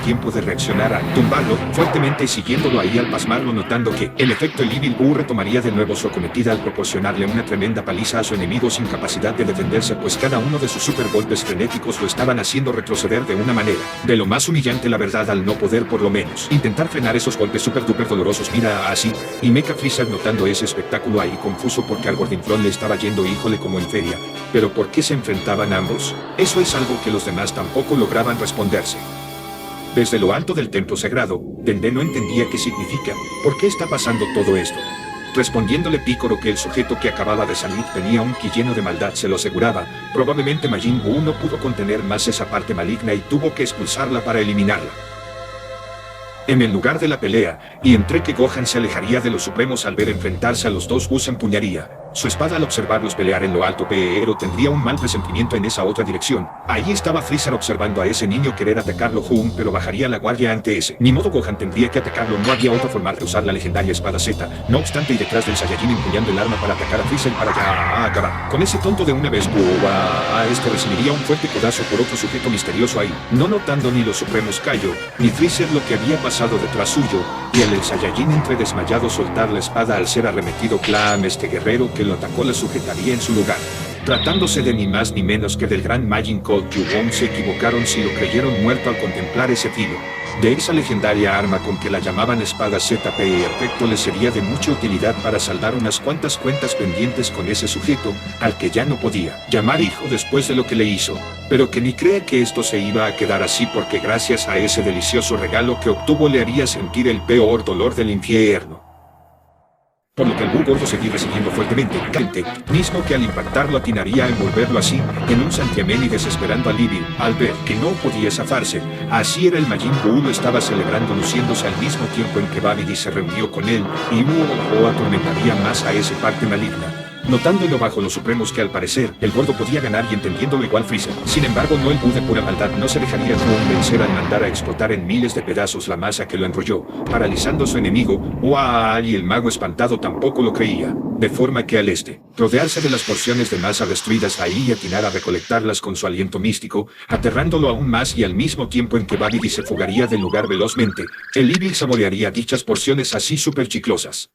tiempo de reaccionar a tumbarlo fuertemente, y siguiéndolo ahí al pasmarlo, notando que, en efecto, el Evil Buu retomaría de nuevo su acometida al proporcionarle una tremenda paliza a su enemigo sin capacidad de defenderse, pues cada uno de sus super golpes frenéticos lo estaban haciendo retroceder de una manera de lo más humillante, la verdad, al no poder por lo menos intentar frenar esos golpes super duper dolorosos. Mira así, y Mecha Freezer notando ese espectáculo ahí confuso porque al gordinflón le estaba yendo híjole como en feria, pero ¿por qué se enfrentaban ambos? Eso es algo que los demás tampoco lograban responderse. Desde lo alto del templo sagrado, Dende no entendía qué significa, ¿por qué está pasando todo esto? Respondiéndole Piccolo que el sujeto que acababa de salir tenía un ki lleno de maldad se lo aseguraba, probablemente Majin Buu no pudo contener más esa parte maligna y tuvo que expulsarla para eliminarla. En el lugar de la pelea, y entre que Gohan se alejaría de los supremos al ver enfrentarse a los dos Buus, empuñaría su espada al observarlos pelear en lo alto, pero tendría un mal presentimiento en esa otra dirección. Allí estaba Freezer observando a ese niño querer atacarlo, pero bajaría la guardia ante ese. Ni modo, Gohan tendría que atacarlo, no había otra forma de usar la legendaria espada Z. No obstante, y detrás del Saiyajin empuñando el arma para atacar a Freezer para ya acabar con ese tonto de una vez. Recibiría un fuerte codazo por otro sujeto misterioso ahí, no notando ni los supremos Kaio, ni Freezer lo que había pasado detrás suyo, y el Saiyajin entre desmayado soltar la espada al ser arremetido. Este guerrero que lo atacó la sujetaría en su lugar. Tratándose de ni más ni menos que del gran Majin Cold Yubon, se equivocaron si lo creyeron muerto al contemplar ese filo de esa legendaria arma con que la llamaban espada ZP. Efecto le sería de mucha utilidad para saldar unas cuantas cuentas pendientes con ese sujeto, al que ya no podía llamar hijo después de lo que le hizo, pero que ni crea que esto se iba a quedar así, porque gracias a ese delicioso regalo que obtuvo le haría sentir el peor dolor del infierno. Por lo que el Buu gordo seguía recibiendo fuertemente, mismo que al impactarlo atinaría a envolverlo así, en un santiamén, y desesperando al Evil, al ver que no podía zafarse. Así era, el Majin Buu lo estaba celebrando, luciéndose al mismo tiempo en que Babidi se reunió con él, y atormentaría más a esa parte maligna. notándolo bajo los supremos que al parecer, el gordo podía ganar y entendiéndolo igual Freezer. Sin embargo, no el Buu de pura maldad no se dejaría vencer al mandar a explotar en miles de pedazos la masa que lo enrolló, paralizando a su enemigo, y el mago espantado tampoco lo creía. De forma que al rodearse de las porciones de masa destruidas ahí y atinar a recolectarlas con su aliento místico, aterrándolo aún más y al mismo tiempo en que Babidi se fugaría del lugar velozmente, el Evil saborearía dichas porciones así súper chiclosas.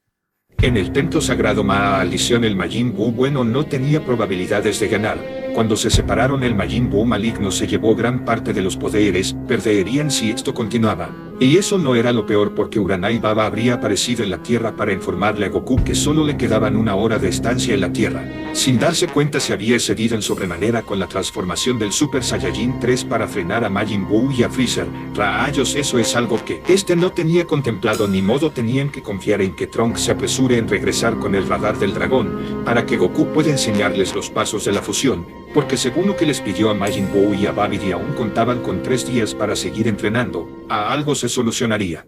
En el templo sagrado Maldición el Majin Buu bueno no tenía probabilidades de ganar. Cuando se separaron el Majin Buu maligno se llevó gran parte de los poderes, perderían si esto continuaba. Y eso no era lo peor porque Uranai Baba habría aparecido en la Tierra para informarle a Goku que solo le quedaban 1 hora de estancia en la Tierra. Sin darse cuenta se había excedido en sobremanera con la transformación del Super Saiyajin 3 para frenar a Majin Buu y a Freezer. Rayos, eso es algo que no tenía contemplado ni modo, tenían que confiar en que Trunks se apresure en regresar con el radar del dragón, para que Goku pueda enseñarles los pasos de la fusión, porque según lo que les pidió a Majin Buu y a Babidi aún contaban con 3 días para seguir entrenando, a algo se solucionaría.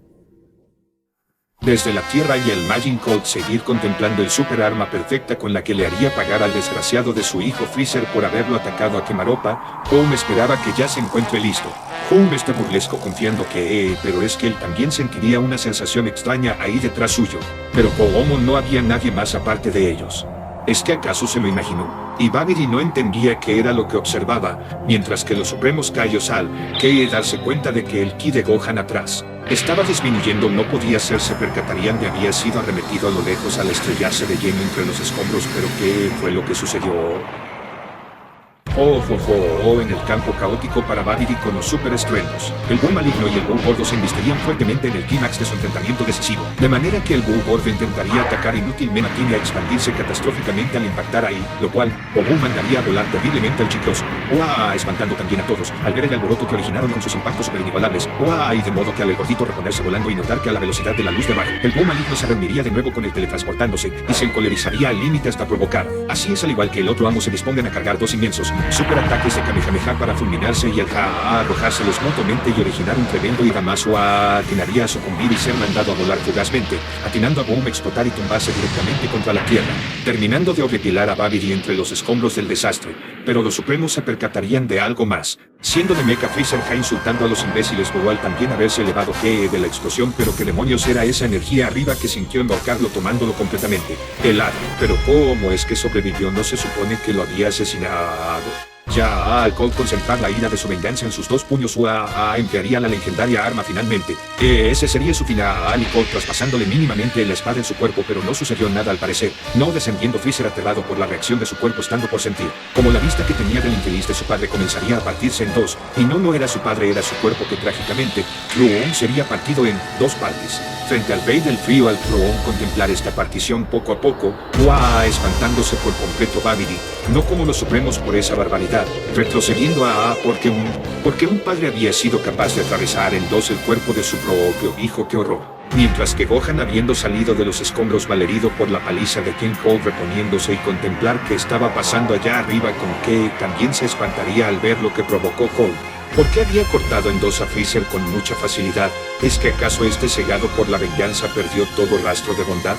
Desde la Tierra y el Majin Colt seguir contemplando el super arma perfecta con la que le haría pagar al desgraciado de su hijo Freezer por haberlo atacado a quemarropa, Home esperaba que ya se encuentre listo. Home está burlesco confiando que pero es que él también sentiría una sensación extraña ahí detrás suyo. Pero como no había nadie más aparte de ellos. ¿Es que acaso se lo imaginó? Y Babidi no entendía qué era lo que observaba, mientras que los supremos Kaiosal, que darse cuenta de que el ki de Gohan atrás estaba disminuyendo no podía ser, se percatarían de había sido arremetido a lo lejos al estrellarse de lleno entre los escombros, pero ¿qué fue lo que sucedió? En el campo caótico para Babidi con los super estruendos. El Buu maligno y el Buu gordo se embisterían fuertemente en el clímax de su enfrentamiento decisivo, de manera que el Buu gordo intentaría atacar inútilmente a expandirse catastróficamente al impactar ahí, lo cual, Buu mandaría a volar terriblemente al chicloso, espantando también a todos, al ver el alboroto que originaron con sus impactos super inigualables, y de modo que al gordito reponerse volando y notar que a la velocidad de la luz de abajo, el Buu maligno se reuniría de nuevo con el teletransportándose, y se encolerizaría al límite hasta provocar. Así es, al igual que el otro amo se dispongan a cargar 2 inmensos super ataques de Kamehameha para fulminarse y arrojárselos mutuamente y originar un tremendo y Damaso atinaría a sucumbir y ser mandado a volar fugazmente, atinando a Boom explotar y tumbarse directamente contra la tierra, terminando de horripilar a Babidi entre los escombros del desastre. Pero los supremos se percatarían de algo más, siendo de Mecha Freezer insultando a los imbéciles Boal también haberse elevado de la explosión, pero qué demonios era esa energía arriba que sintió embarcarlo tomándolo completamente helado. Pero ¿cómo es que sobrevivió? ¿No se supone que lo había asesinado? Ya al Colt concentrar la ira de su venganza en sus 2 puños, emplearía la legendaria arma finalmente. Ese sería su final, y Colt traspasándole mínimamente la espada en su cuerpo, pero no sucedió nada al parecer, no descendiendo Freezer aterrado por la reacción de su cuerpo estando por sentir, como la vista que tenía del infeliz de su padre comenzaría a partirse en 2, y no era su padre, era su cuerpo que trágicamente, Truon sería partido en 2 partes. Frente al rey del frío, al Truon contemplar esta partición poco a poco, espantándose por completo Babidi, no como los supremos por esa barbaridad, retrocediendo porque un padre había sido capaz de atravesar en 2 el cuerpo de su propio hijo, qué horror. Mientras que Gohan, habiendo salido de los escombros malherido por la paliza de King Cold, reponiéndose y contemplar qué estaba pasando allá arriba, con que también se espantaría al ver lo que provocó Cold. ¿Por qué había cortado en 2 a Freezer con mucha facilidad? ¿Es que acaso cegado por la venganza perdió todo rastro de bondad?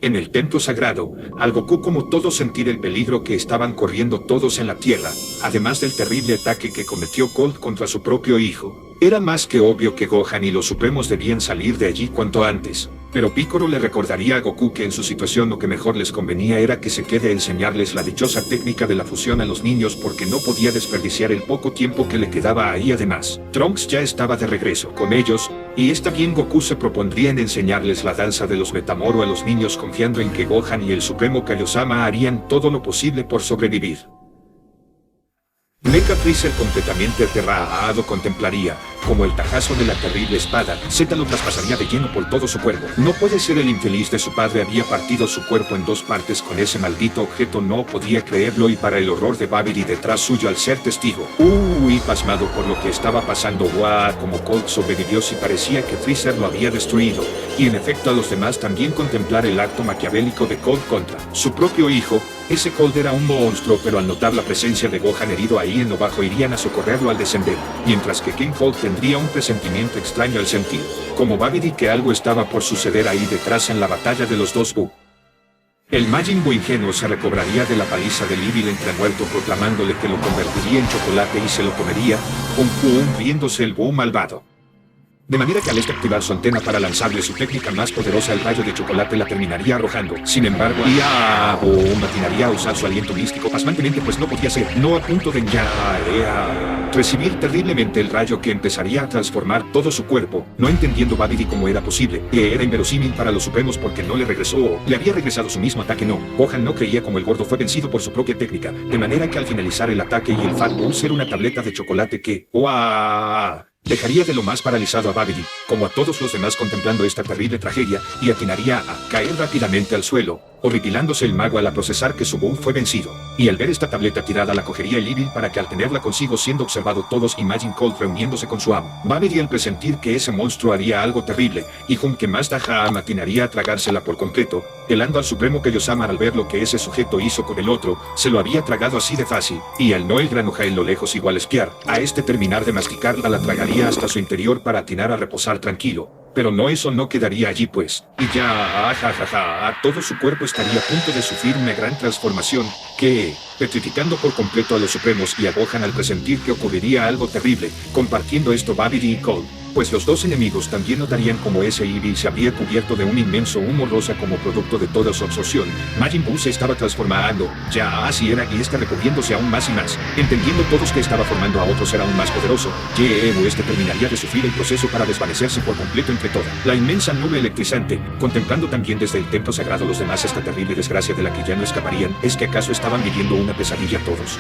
En el templo sagrado, al Goku como todo sentir el peligro que estaban corriendo todos en la tierra, además del terrible ataque que cometió Colt contra su propio hijo, era más que obvio que Gohan y los supremos debían salir de allí cuanto antes. Pero Piccolo le recordaría a Goku que en su situación lo que mejor les convenía era que se quede a enseñarles la dichosa técnica de la fusión a los niños, porque no podía desperdiciar el poco tiempo que le quedaba ahí. Además, Trunks ya estaba de regreso con ellos, y está bien, Goku se propondría en enseñarles la danza de los Metamoro a los niños, confiando en que Gohan y el Supremo Kaiosama harían todo lo posible por sobrevivir. Mecha Freezer completamente aterrado contemplaría como el tajazo de la terrible espada Z lo traspasaría de lleno por todo su cuerpo. No puede ser, el infeliz de su padre había partido su cuerpo en 2 partes con ese maldito objeto, no podía creerlo, y para el horror de Babidi detrás suyo al ser testigo, y pasmado por lo que estaba pasando, como Colt sobrevivió si parecía que Freezer lo había destruido, y en efecto a los demás también contemplar el acto maquiavélico de Colt contra su propio hijo. Ese Colt era un monstruo, pero al notar la presencia de Gohan herido ahí en lo bajo irían a socorrerlo al descender, mientras que King Colt tendría un presentimiento extraño al sentir, como Babidi, que algo estaba por suceder ahí detrás en la batalla de los 2 Buu. El Majin Buu ingenuo se recobraría de la paliza del Evil entremuerto proclamándole que lo convertiría en chocolate y se lo comería, con Boom riéndose el Buu malvado. De manera que al activar su antena para lanzarle su técnica más poderosa, el rayo de chocolate la terminaría arrojando. Sin embargo, Boom atinaría a usar su aliento místico pasmantemente, pues no podía ser, no a punto de recibir terriblemente el rayo que empezaría a transformar todo su cuerpo, no entendiendo Babidi cómo era posible, que era inverosímil para los supremos porque no le había regresado su mismo ataque. Gohan no creía como el gordo fue vencido por su propia técnica, de manera que al finalizar el ataque y el Fat Buu ser una tableta de chocolate que, dejaría de lo más paralizado a Babidi, como a todos los demás contemplando esta terrible tragedia, y atinaría a caer rápidamente al suelo, horripilándose el mago al procesar que su Buu fue vencido. Y al ver esta tableta tirada la cogería el Evil para que al tenerla consigo siendo observado todos y Majin Cold reuniéndose con su amo. Babidi al presentir que ese monstruo haría algo terrible, y Hunke Mazda Haam atinaría a tragársela por completo, helando al supremo Kaiosama al ver lo que ese sujeto hizo con el otro, se lo había tragado así de fácil, y al no el Granuja en lo lejos igual espiar, a este terminar de masticarla la tragaría hasta su interior para atinar a reposar tranquilo. Pero eso no quedaría allí pues, y todo su cuerpo estaría a punto de sufrir una gran transformación, que, petrificando por completo a los supremos y a Gohan al presentir que ocurriría algo terrible, compartiendo esto Babidi y Cold, pues los dos enemigos también notarían como ese Evil se había cubierto de un inmenso humo rosa como producto de toda su absorción. Majin Buu se estaba transformando, así era, y está recubriéndose aún más y más, entendiendo todos que estaba formando a otro ser aún más poderoso. Este terminaría de sufrir el proceso para desvanecerse por completo entre toda la inmensa nube electrizante, contemplando también desde el templo sagrado los demás esta terrible desgracia de la que ya no escaparían. ¿Es que acaso estaban viviendo una pesadilla todos?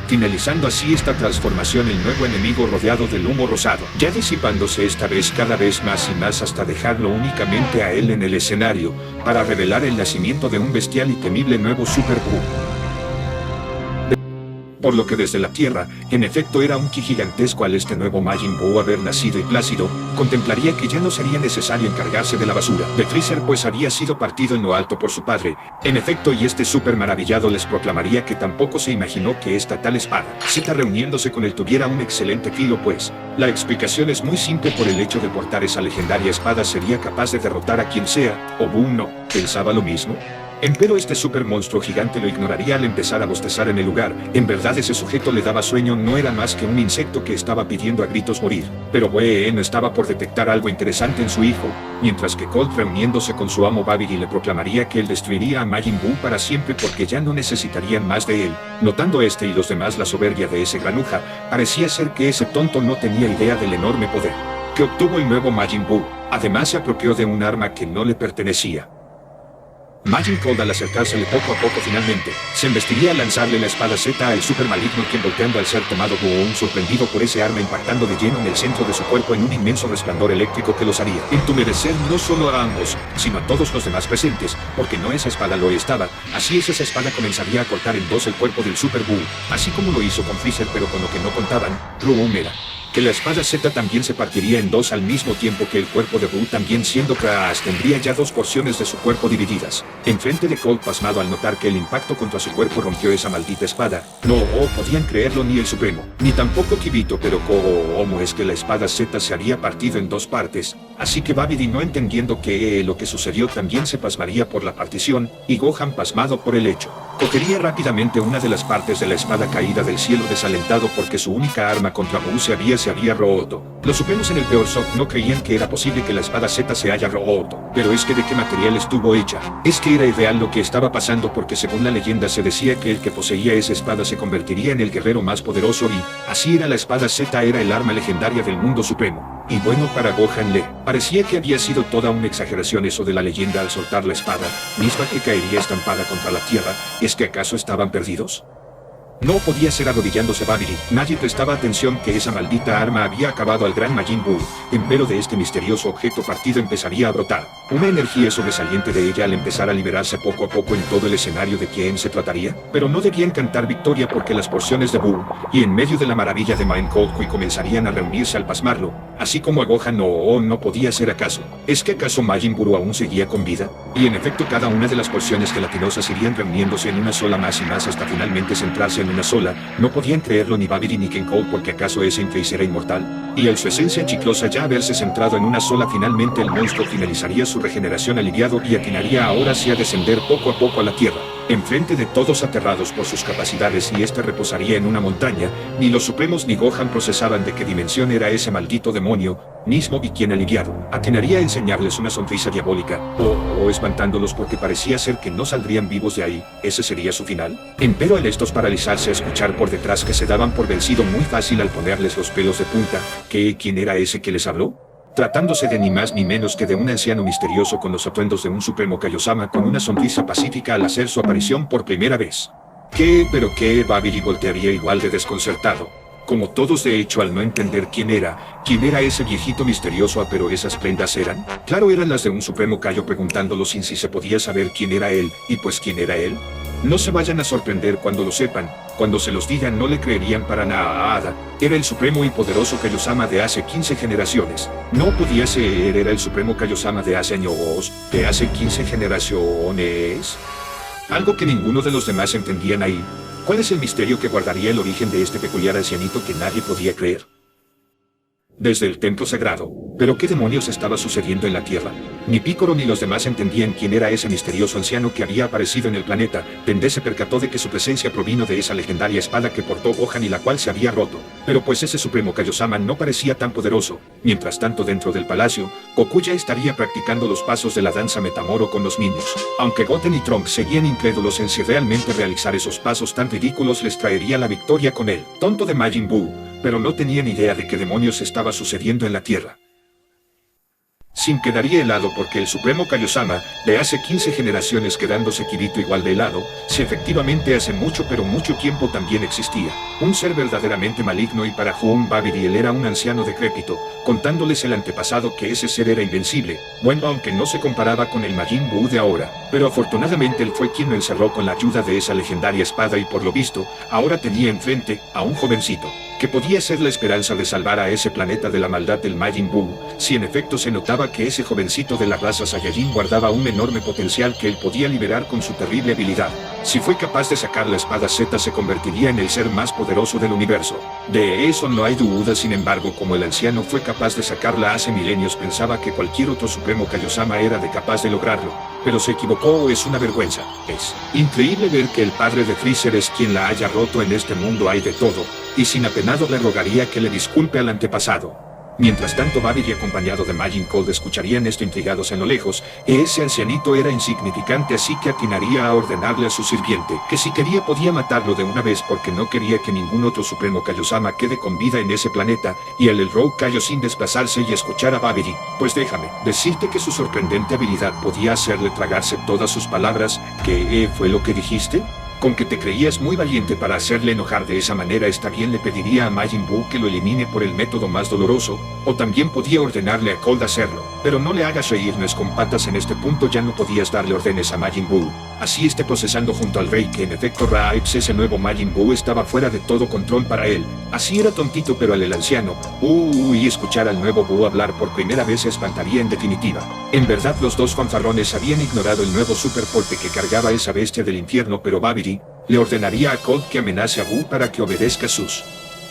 Finalizando así esta transformación, el nuevo enemigo rodeado del humo rosado, ya disipándose esta vez cada vez más y más hasta dejarlo únicamente a él en el escenario, para revelar el nacimiento de un bestial y temible nuevo Super Buu. Por lo que desde la Tierra, en efecto era un ki gigantesco. Al este nuevo Majin Buu haber nacido y plácido, contemplaría que ya no sería necesario encargarse de la basura de Freezer, pues había sido partido en lo alto por su padre. En efecto, y este súper maravillado les proclamaría que tampoco se imaginó que esta tal espada Z reuniéndose con él tuviera un excelente filo, pues la explicación es muy simple: por el hecho de portar esa legendaria espada sería capaz de derrotar a quien sea. ¿O Buu no pensaba lo mismo? Empero este super monstruo gigante lo ignoraría al empezar a bostezar en el lugar. En verdad ese sujeto le daba sueño, no era más que un insecto que estaba pidiendo a gritos morir. Pero bueno, estaba por detectar algo interesante en su hijo, mientras que Cold reuniéndose con su amo Babidi le proclamaría que él destruiría a Majin Buu para siempre porque ya no necesitarían más de él. Notando este y los demás la soberbia de ese granuja, parecía ser que ese tonto no tenía idea del enorme poder que obtuvo el nuevo Majin Buu. Además se apropió de un arma que no le pertenecía. Majin Cold al acercársele poco a poco finalmente, se embestiría a lanzarle la espada Z al super maligno, quien volteando al ser tomado Boom sorprendido por ese arma impactando de lleno en el centro de su cuerpo en un inmenso resplandor eléctrico que los haría entumecer no solo a ambos, sino a todos los demás presentes, porque no esa espada lo estaba, así es, esa espada comenzaría a cortar en dos el cuerpo del Super Buu, así como lo hizo con Freezer, pero con lo que no contaban, era que la espada Z también se partiría en dos al mismo tiempo que el cuerpo de Buu, también siendo Crash, tendría ya dos porciones de su cuerpo divididas. Enfrente de Cold pasmado al notar que el impacto contra su cuerpo rompió esa maldita espada. No podían creerlo ni el Supremo, ni tampoco Kibito, pero ¿cómo es que la espada Z se había partido en dos partes? Así que Babidi, no entendiendo que lo que sucedió, también se pasmaría por la partición, y Gohan pasmado por el hecho, cogería rápidamente una de las partes de la espada caída del cielo desalentado porque su única arma contra Buu se había roto. Los supremos en el peor shock no creían que era posible que la espada Z se haya roto. Pero es que ¿de qué material estuvo hecha? Es que era ideal lo que estaba pasando, porque según la leyenda se decía que el que poseía esa espada se convertiría en el guerrero más poderoso, y así era, la espada Z era el arma legendaria del mundo supremo. Y bueno, para Gohan le parecía que había sido toda una exageración eso de la leyenda al soltar la espada, misma que caería estampada contra la tierra. ¿Es que acaso estaban perdidos? No podía ser arrodillándose Babidi, nadie prestaba atención que esa maldita arma había acabado al gran Majin Buu, empero de este misterioso objeto partido empezaría a brotar una energía sobresaliente de ella al empezar a liberarse poco a poco en todo el escenario. ¿De quién se trataría? Pero no debían cantar victoria porque las porciones de Buu, y en medio de la maravilla de Mind Cold comenzarían a reunirse al pasmarlo, así como a Gohan. No podía ser acaso. ¿Es que acaso Majin Buu aún seguía con vida? Y en efecto cada una de las porciones gelatinosas irían reuniéndose en una sola más y más hasta finalmente centrarse en una sola, no podían creerlo ni Babidi ni Ken Cole porque acaso ese Freezer era inmortal. Y en su esencia chiclosa ya haberse centrado en una sola, finalmente el monstruo finalizaría su regeneración aliviado y atinaría ahora sí a descender poco a poco a la tierra. Enfrente de todos aterrados por sus capacidades y este reposaría en una montaña, ni los Supremos ni Gohan procesaban de qué dimensión era ese maldito demonio, mismo y quien aliviado, atinaría a enseñarles una sonrisa diabólica, o espantándolos porque parecía ser que no saldrían vivos de ahí, ese sería su final. Empero al estos paralizarse a escuchar por detrás que se daban por vencido muy fácil al ponerles los pelos de punta, ¿quién era ese que les habló? Tratándose de ni más ni menos que de un anciano misterioso con los atuendos de un Supremo Kaiosama con una sonrisa pacífica al hacer su aparición por primera vez. ¿Pero qué? Babidi voltearía igual de desconcertado. Como todos de hecho al no entender quién era ese viejito misterioso, pero esas prendas eran, claro, eran las de un Supremo Kaio preguntándolo sin si se podía saber quién era él, y pues quién era él. No se vayan a sorprender cuando lo sepan, cuando se los digan no le creerían para nada, era el supremo y poderoso Kaiosama de hace 15 generaciones. No podía ser, era el supremo Kaiosama de hace años, de hace 15 generaciones. Algo que ninguno de los demás entendían ahí. ¿Cuál es el misterio que guardaría el origen de este peculiar ancianito que nadie podía creer? Desde el templo sagrado. ¿Pero qué demonios estaba sucediendo en la Tierra? Ni Picoro ni los demás entendían quién era ese misterioso anciano que había aparecido en el planeta. Dende se percató de que su presencia provino de esa legendaria espada que portó Gohan y la cual se había roto. Pero pues ese supremo Kaiosama no parecía tan poderoso. Mientras tanto dentro del palacio, Goku ya estaría practicando los pasos de la danza Metamoro con los niños. Aunque Goten y Trunks seguían incrédulos en si realmente realizar esos pasos tan ridículos les traería la victoria con él. Tonto de Majin Buu, pero no tenían idea de qué demonios estaba sucediendo en la Tierra. Sin quedaría helado porque el Supremo Kaiosama, de hace 15 generaciones quedándose Kirito igual de helado, si efectivamente hace mucho pero mucho tiempo también existía. Un ser verdaderamente maligno y para Joon Babidi él era un anciano decrépito, contándoles el antepasado que ese ser era invencible, bueno aunque no se comparaba con el Majin Buu de ahora, pero afortunadamente él fue quien lo encerró con la ayuda de esa legendaria espada y por lo visto, ahora tenía enfrente a un jovencito que podía ser la esperanza de salvar a ese planeta de la maldad del Majin Buu, si en efecto se notaba que ese jovencito de la raza Saiyajin guardaba un enorme potencial que él podía liberar con su terrible habilidad. Si fue capaz de sacar la espada Z se convertiría en el ser más poderoso del universo. De eso no hay duda, sin embargo, como el anciano fue capaz de sacarla hace milenios pensaba que cualquier otro Supremo Kaiosama era capaz de lograrlo. Pero se equivocó, es una vergüenza. Es increíble ver que el padre de Freezer es quien la haya roto. En este mundo hay de todo, y sin apenado le rogaría que le disculpe al antepasado. Mientras tanto Babidi acompañado de Majin Cole escucharían esto intrigados en lo lejos, ese ancianito era insignificante así que atinaría a ordenarle a su sirviente, que si quería podía matarlo de una vez porque no quería que ningún otro Supremo Kaiosama quede con vida en ese planeta, y el Rogue cayó sin desplazarse y escuchar a Babidi, pues déjame decirte que su sorprendente habilidad podía hacerle tragarse todas sus palabras. ¿Qué fue lo que dijiste? Con que te creías muy valiente para hacerle enojar de esa manera está bien, le pediría a Majin Buu que lo elimine por el método más doloroso, o también podía ordenarle a Cold hacerlo, pero no le hagas reírnos con patas. En este punto ya no podías darle órdenes a Majin Buu, así esté procesando junto al rey que en efecto Raips ese nuevo Majin Buu estaba fuera de todo control para él, así era tontito pero al el anciano, y escuchar al nuevo Buu hablar por primera vez se espantaría en definitiva. En verdad los dos fanfarrones habían ignorado el nuevo superporte que cargaba esa bestia del infierno, pero Babidi le ordenaría a Cold que amenace a Buu para que obedezca sus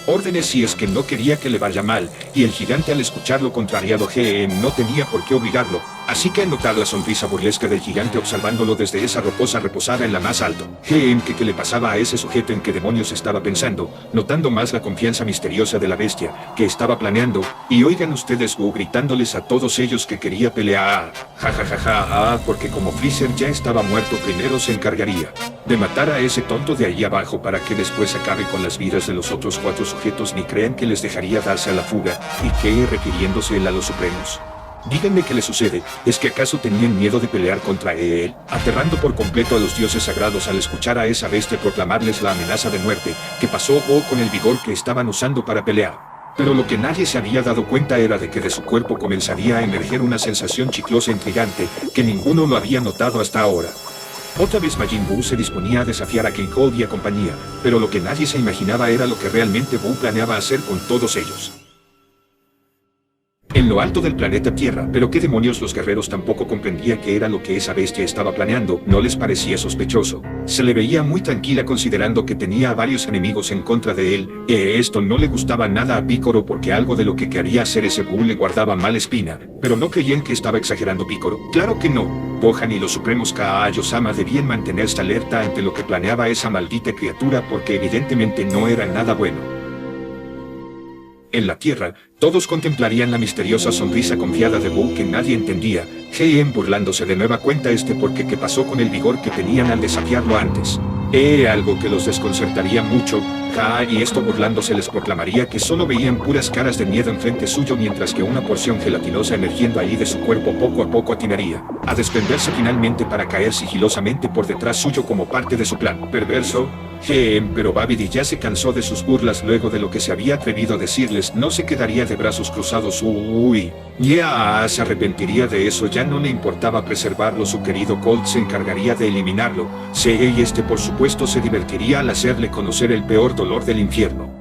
órdenes si es que no quería que le vaya mal, y el gigante al escucharlo contrariado no tenía por qué obligarlo, así que al notar la sonrisa burlesca del gigante observándolo desde esa rocosa reposada en la más alto, ¿qué le pasaba a ese sujeto? ¿En qué demonios estaba pensando? Notando más la confianza misteriosa de la bestia, que estaba planeando, y oigan ustedes Buu gritándoles a todos ellos que quería pelear, porque como Freezer ya estaba muerto primero se encargaría de matar a ese tonto de ahí abajo para que después acabe con las vidas de los otros 4 sujetos, ni crean que les dejaría darse a la fuga, y refiriéndose él a los supremos. Díganme qué le sucede, ¿es que acaso tenían miedo de pelear contra él? Aterrando por completo a los dioses sagrados al escuchar a esa bestia proclamarles la amenaza de muerte, que pasó con el vigor que estaban usando para pelear. Pero lo que nadie se había dado cuenta era de que de su cuerpo comenzaría a emerger una sensación chiclosa intrigante, que ninguno lo había notado hasta ahora. Otra vez Majin Buu se disponía a desafiar a King Cole y a compañía, pero lo que nadie se imaginaba era lo que realmente Buu planeaba hacer con todos ellos. en lo alto del planeta Tierra. Pero qué demonios, los guerreros tampoco comprendían qué era lo que esa bestia estaba planeando. ¿No les parecía sospechoso? Se le veía muy tranquila considerando que tenía a varios enemigos en contra de él. Esto no le gustaba nada a Picoro porque algo de lo que quería hacer ese Buu le guardaba mala espina. Pero no creían que estaba exagerando Picoro. Claro que no. Gohan y los supremos Kaio-sama debían mantenerse alerta ante lo que planeaba esa maldita criatura porque evidentemente no era nada bueno. En la Tierra, todos contemplarían la misteriosa sonrisa confiada de Buu que nadie entendía, GM burlándose de nueva cuenta porque qué pasó con el vigor que tenían al desafiarlo antes. Algo que los desconcertaría mucho, y esto burlándose les proclamaría que solo veían puras caras de miedo enfrente suyo mientras que una porción gelatinosa emergiendo ahí de su cuerpo poco a poco atinaría a desprenderse finalmente para caer sigilosamente por detrás suyo como parte de su plan perverso. Pero Babidi ya se cansó de sus burlas luego de lo que se había atrevido a decirles, no se quedaría de brazos cruzados, se arrepentiría de eso, ya no le importaba preservarlo, su querido Colt se encargaría de eliminarlo, y por supuesto se divertiría al hacerle conocer el peor dolor del infierno.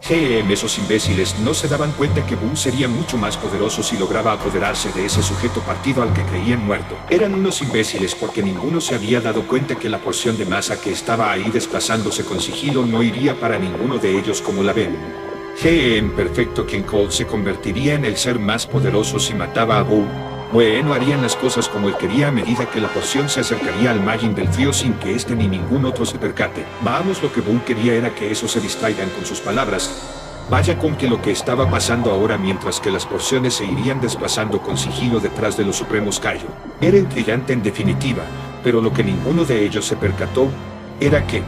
Esos imbéciles no se daban cuenta que Buu sería mucho más poderoso si lograba apoderarse de ese sujeto partido al que creían muerto. Eran unos imbéciles porque ninguno se había dado cuenta que la porción de masa que estaba ahí desplazándose con sigilo no iría para ninguno de ellos como la ven. Perfecto, King Cold se convertiría en el ser más poderoso si mataba a Buu. Bueno, harían las cosas como él quería a medida que la porción se acercaría al Majin del frío sin que este ni ningún otro se percate. Vamos, lo que Buu quería era que esos se distraigan con sus palabras. Vaya con que lo que estaba pasando ahora mientras que las porciones se irían desplazando con sigilo detrás de los supremos Kaio. Era intrigante en definitiva, pero lo que ninguno de ellos se percató era que,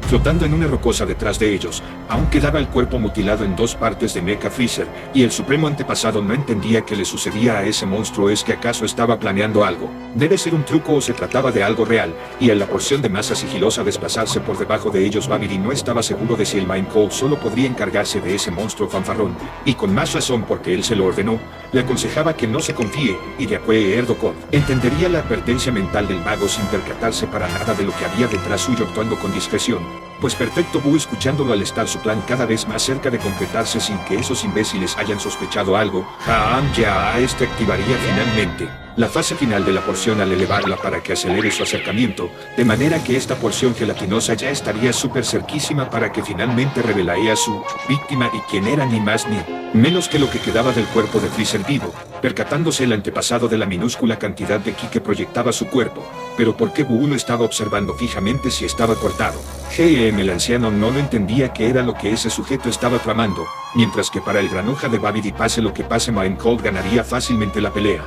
flotando en una rocosa detrás de ellos, aún quedaba el cuerpo mutilado en dos partes de Mecha Freezer, y el supremo antepasado no entendía qué le sucedía a ese monstruo. ¿Es que acaso estaba planeando algo? Debe ser un truco o se trataba de algo real, y en la porción de masa sigilosa desplazarse por debajo de ellos. Babidi no estaba seguro de si el Mind Cold solo podría encargarse de ese monstruo fanfarrón, y con más razón porque él se lo ordenó. Le aconsejaba que no se confíe, y de acuerdo con entendería la advertencia mental del mago sin percatarse para nada de lo que había detrás suyo, actuando con discreción. Pues perfecto, Buu escuchándolo al estar su plan cada vez más cerca de concretarse sin que esos imbéciles hayan sospechado algo. Activaría finalmente la fase final de la porción al elevarla para que acelere su acercamiento, de manera que esta porción gelatinosa ya estaría súper cerquísima para que finalmente revelaría a su víctima y quien era ni más ni menos que lo que quedaba del cuerpo de Freezer vivo, percatándose el antepasado de la minúscula cantidad de ki que proyectaba su cuerpo. Pero ¿por qué Buu lo estaba observando fijamente si estaba cortado? El anciano no lo entendía qué era lo que ese sujeto estaba tramando, mientras que para el granuja de Babidi pase lo que pase, Mind Cold ganaría fácilmente la pelea.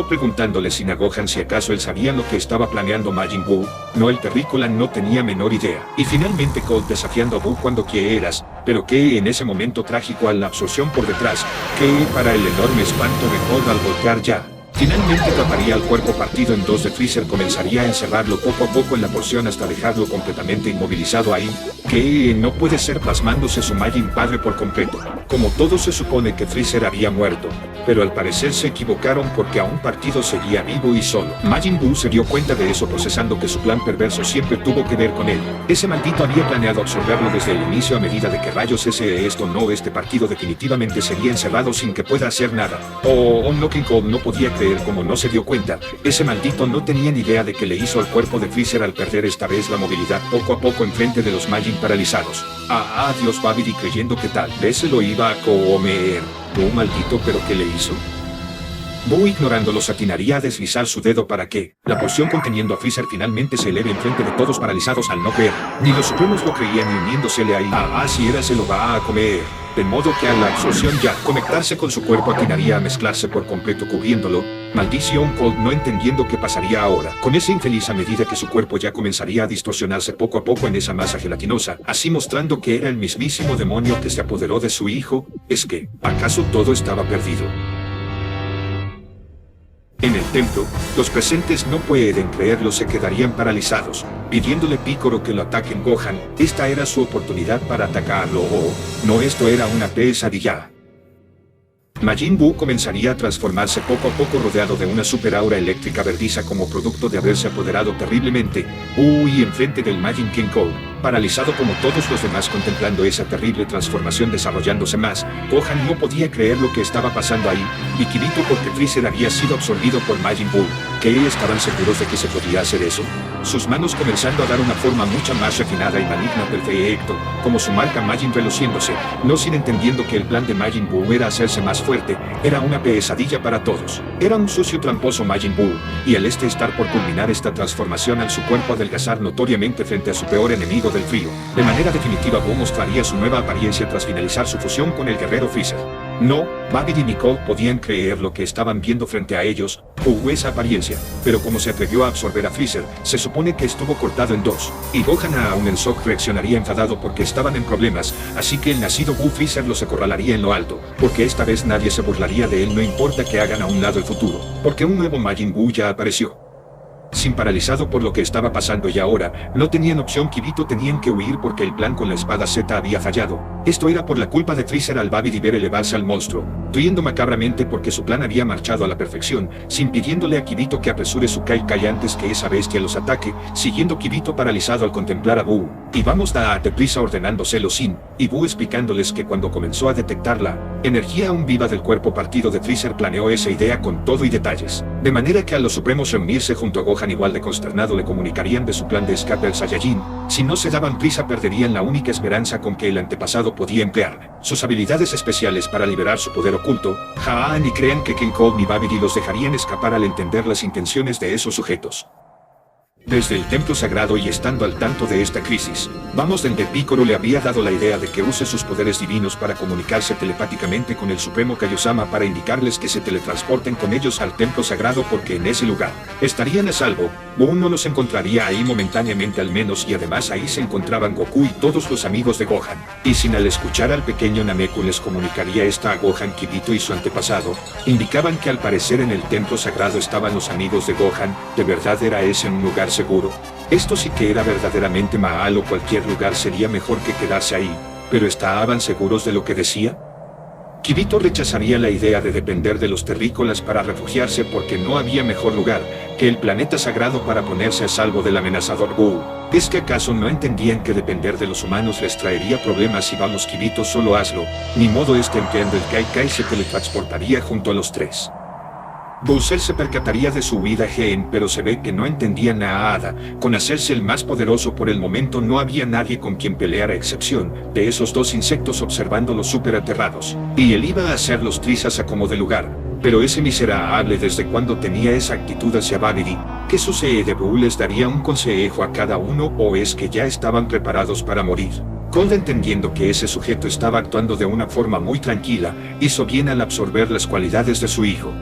Preguntándole sin a Gohan si acaso él sabía lo que estaba planeando Majin Buu. No, el terrícola no tenía menor idea. Y finalmente Cold desafiando a Buu cuando quieras, pero que en ese momento trágico a la absorción por detrás, que para el enorme espanto de Cold al voltear ya, finalmente atraparía al cuerpo partido en dos de Freezer, comenzaría a encerrarlo poco a poco en la porción hasta dejarlo completamente inmovilizado ahí, que no puede ser, pasmándose su Majin padre por completo. Como todo se supone que Freezer había muerto, pero al parecer se equivocaron porque aún partido seguía vivo y solo. Majin Buu se dio cuenta de eso, procesando que su plan perverso siempre tuvo que ver con él. Ese maldito había planeado absorberlo desde el inicio a medida de que rayos este partido definitivamente sería encerrado sin que pueda hacer nada. No, King Kong no podía creer cómo no se dio cuenta. Ese maldito no tenía ni idea de que le hizo al cuerpo de Freezer al perder esta vez la movilidad poco a poco enfrente de los Majin paralizados. Dios, Babidi creyendo que tal vez se lo iba a comer. Maldito, ¿pero qué le hizo? Buu ignorándolos atinaría a deslizar su dedo para que la porción conteniendo a Freezer finalmente se eleve enfrente de todos paralizados al no ver. Ni los supremos lo creían y uniéndosele ahí. Si era, se lo va a comer. De modo que a la absorción ya conectarse con su cuerpo atinaría a mezclarse por completo cubriéndolo. Maldición, Cold no entendiendo qué pasaría ahora con ese infeliz a medida que su cuerpo ya comenzaría a distorsionarse poco a poco en esa masa gelatinosa, así mostrando que era el mismísimo demonio que se apoderó de su hijo. ¿Es que, acaso todo estaba perdido? En el templo, los presentes no pueden creerlo, se quedarían paralizados, pidiéndole Picoro que lo ataquen. Gohan, esta era su oportunidad para atacarlo. No, esto era una pesadilla. Majin Buu comenzaría a transformarse poco a poco rodeado de una super aura eléctrica verdiza como producto de haberse apoderado terriblemente, enfrente del Majin King Kong. Paralizado como todos los demás contemplando esa terrible transformación desarrollándose más, Gohan no podía creer lo que estaba pasando ahí, y Kirito porque Freezer había sido absorbido por Majin Buu. ¿Qué estaban seguros de que se podía hacer eso? Sus manos comenzando a dar una forma mucho más refinada y maligna perfecto, como su marca Majin reluciéndose, no sin entendiendo que el plan de Majin Buu era hacerse más fuerte, era una pesadilla para todos. Era un sucio tramposo Majin Buu, y al estar por culminar esta transformación al su cuerpo adelgazar notoriamente frente a su peor enemigo del frío. De manera definitiva Buu mostraría su nueva apariencia tras finalizar su fusión con el guerrero Freezer. No, Babidi y Nicole podían creer lo que estaban viendo frente a ellos, o esa apariencia, pero como se atrevió a absorber a Freezer, se supone que estuvo cortado en dos, y Gohan aún en shock reaccionaría enfadado porque estaban en problemas, así que el nacido Buu Freezer los acorralaría en lo alto, porque esta vez nadie se burlaría de él no importa que hagan a un lado el futuro, porque un nuevo Majin Buu ya apareció. Sin paralizado por lo que estaba pasando y ahora, no tenían opción. Kirito tenían que huir porque el plan con la espada Z había fallado. Esto era por la culpa de Freezer al Babidi ver elevarse al monstruo, riendo macabramente porque su plan había marchado a la perfección, sin pidiéndole a Kirito que apresure su Kai antes que esa bestia los ataque, siguiendo Kirito paralizado al contemplar a Buu. Y vamos a deprisa ordenándoselo sin, y Buu explicándoles que cuando comenzó a detectar la energía aún viva del cuerpo partido de Freezer planeó esa idea con todo y detalles. De manera que a los Supremos reunirse junto a Gohan igual de consternado le comunicarían de su plan de escape al Saiyajin. Si no se daban prisa perderían la única esperanza con que el antepasado podía emplear, sus habilidades especiales para liberar su poder oculto. Ni crean que King Cold ni Babidi los dejarían escapar al entender las intenciones de esos sujetos. Desde el templo sagrado y estando al tanto de esta crisis, donde Piccolo le había dado la idea de que use sus poderes divinos para comunicarse telepáticamente con el Supremo Kaiosama para indicarles que se teletransporten con ellos al templo sagrado porque en ese lugar estarían a salvo. Buu no los encontraría ahí momentáneamente al menos y además ahí se encontraban Goku y todos los amigos de Gohan. Y sin al escuchar al pequeño Nameku les comunicaría esta a Gohan, Kirito y su antepasado, indicaban que al parecer en el templo sagrado estaban los amigos de Gohan. ¿De verdad era ese un lugar seguro? Esto sí que era verdaderamente malo. Cualquier lugar sería mejor que quedarse ahí, pero ¿estaban seguros de lo que decía? Kirito rechazaría la idea de depender de los terrícolas para refugiarse porque no había mejor lugar que el planeta sagrado para ponerse a salvo del amenazador Buu. ¿Es que acaso no entendían que depender de los humanos les traería problemas? Y vamos Kirito, solo hazlo, ni modo empleando el Kai se teletransportaría junto a los tres. Bowser se percataría de su huida pero se ve que no entendía nada. Con hacerse el más poderoso por el momento no había nadie con quien pelear a excepción de esos dos insectos observándolos súper aterrados. Y él iba a hacerlos trizas a como de lugar. Pero ese miserable desde cuando tenía esa actitud hacia Babidi. ¿Qué sucede? Buu les daría un consejo a cada uno o es que ya estaban preparados para morir. Cold, entendiendo que ese sujeto estaba actuando de una forma muy tranquila, hizo bien al absorber las cualidades de su hijo.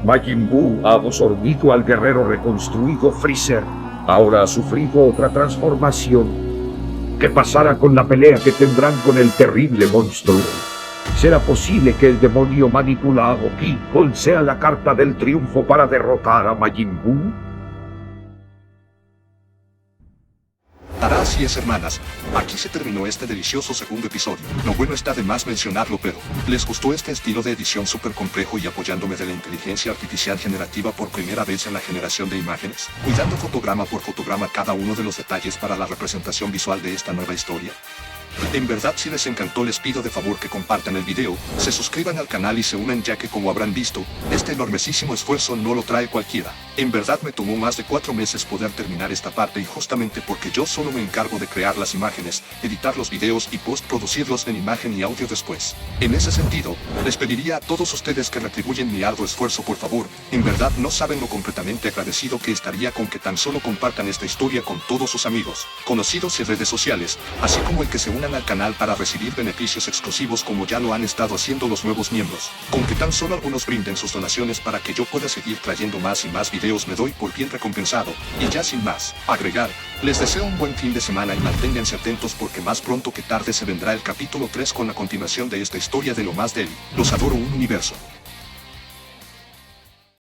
Majin Buu ha absorbido al guerrero reconstruido Freezer. Ahora ha sufrido otra transformación. ¿Qué pasará con la pelea que tendrán con el terrible monstruo? ¿Será posible que el demonio manipulado King Cold sea la carta del triunfo para derrotar a Majin Buu? Así es, hermanas, aquí se terminó este delicioso segundo episodio. Lo bueno está de más mencionarlo, pero ¿les gustó este estilo de edición súper complejo y apoyándome de la inteligencia artificial generativa por primera vez en la generación de imágenes? Cuidando fotograma por fotograma cada uno de los detalles para la representación visual de esta nueva historia. En verdad, si les encantó les pido de favor que compartan el video, se suscriban al canal y se unan, ya que como habrán visto, este enormísimo esfuerzo no lo trae cualquiera. En verdad me tomó más de 4 meses poder terminar esta parte y justamente porque yo solo me encargo de crear las imágenes, editar los videos y postproducirlos en imagen y audio después. En ese sentido, les pediría a todos ustedes que retribuyen mi arduo esfuerzo por favor. En verdad no saben lo completamente agradecido que estaría con que tan solo compartan esta historia con todos sus amigos, conocidos y redes sociales, así como el que se unan al canal para recibir beneficios exclusivos como ya lo han estado haciendo los nuevos miembros. Con que tan solo algunos brinden sus donaciones para que yo pueda seguir trayendo más y más videos me doy por bien recompensado. Y ya sin más agregar, les deseo un buen fin de semana y manténganse atentos porque más pronto que tarde se vendrá el capítulo 3 con la continuación de esta historia de lo más débil. Los adoro un universo.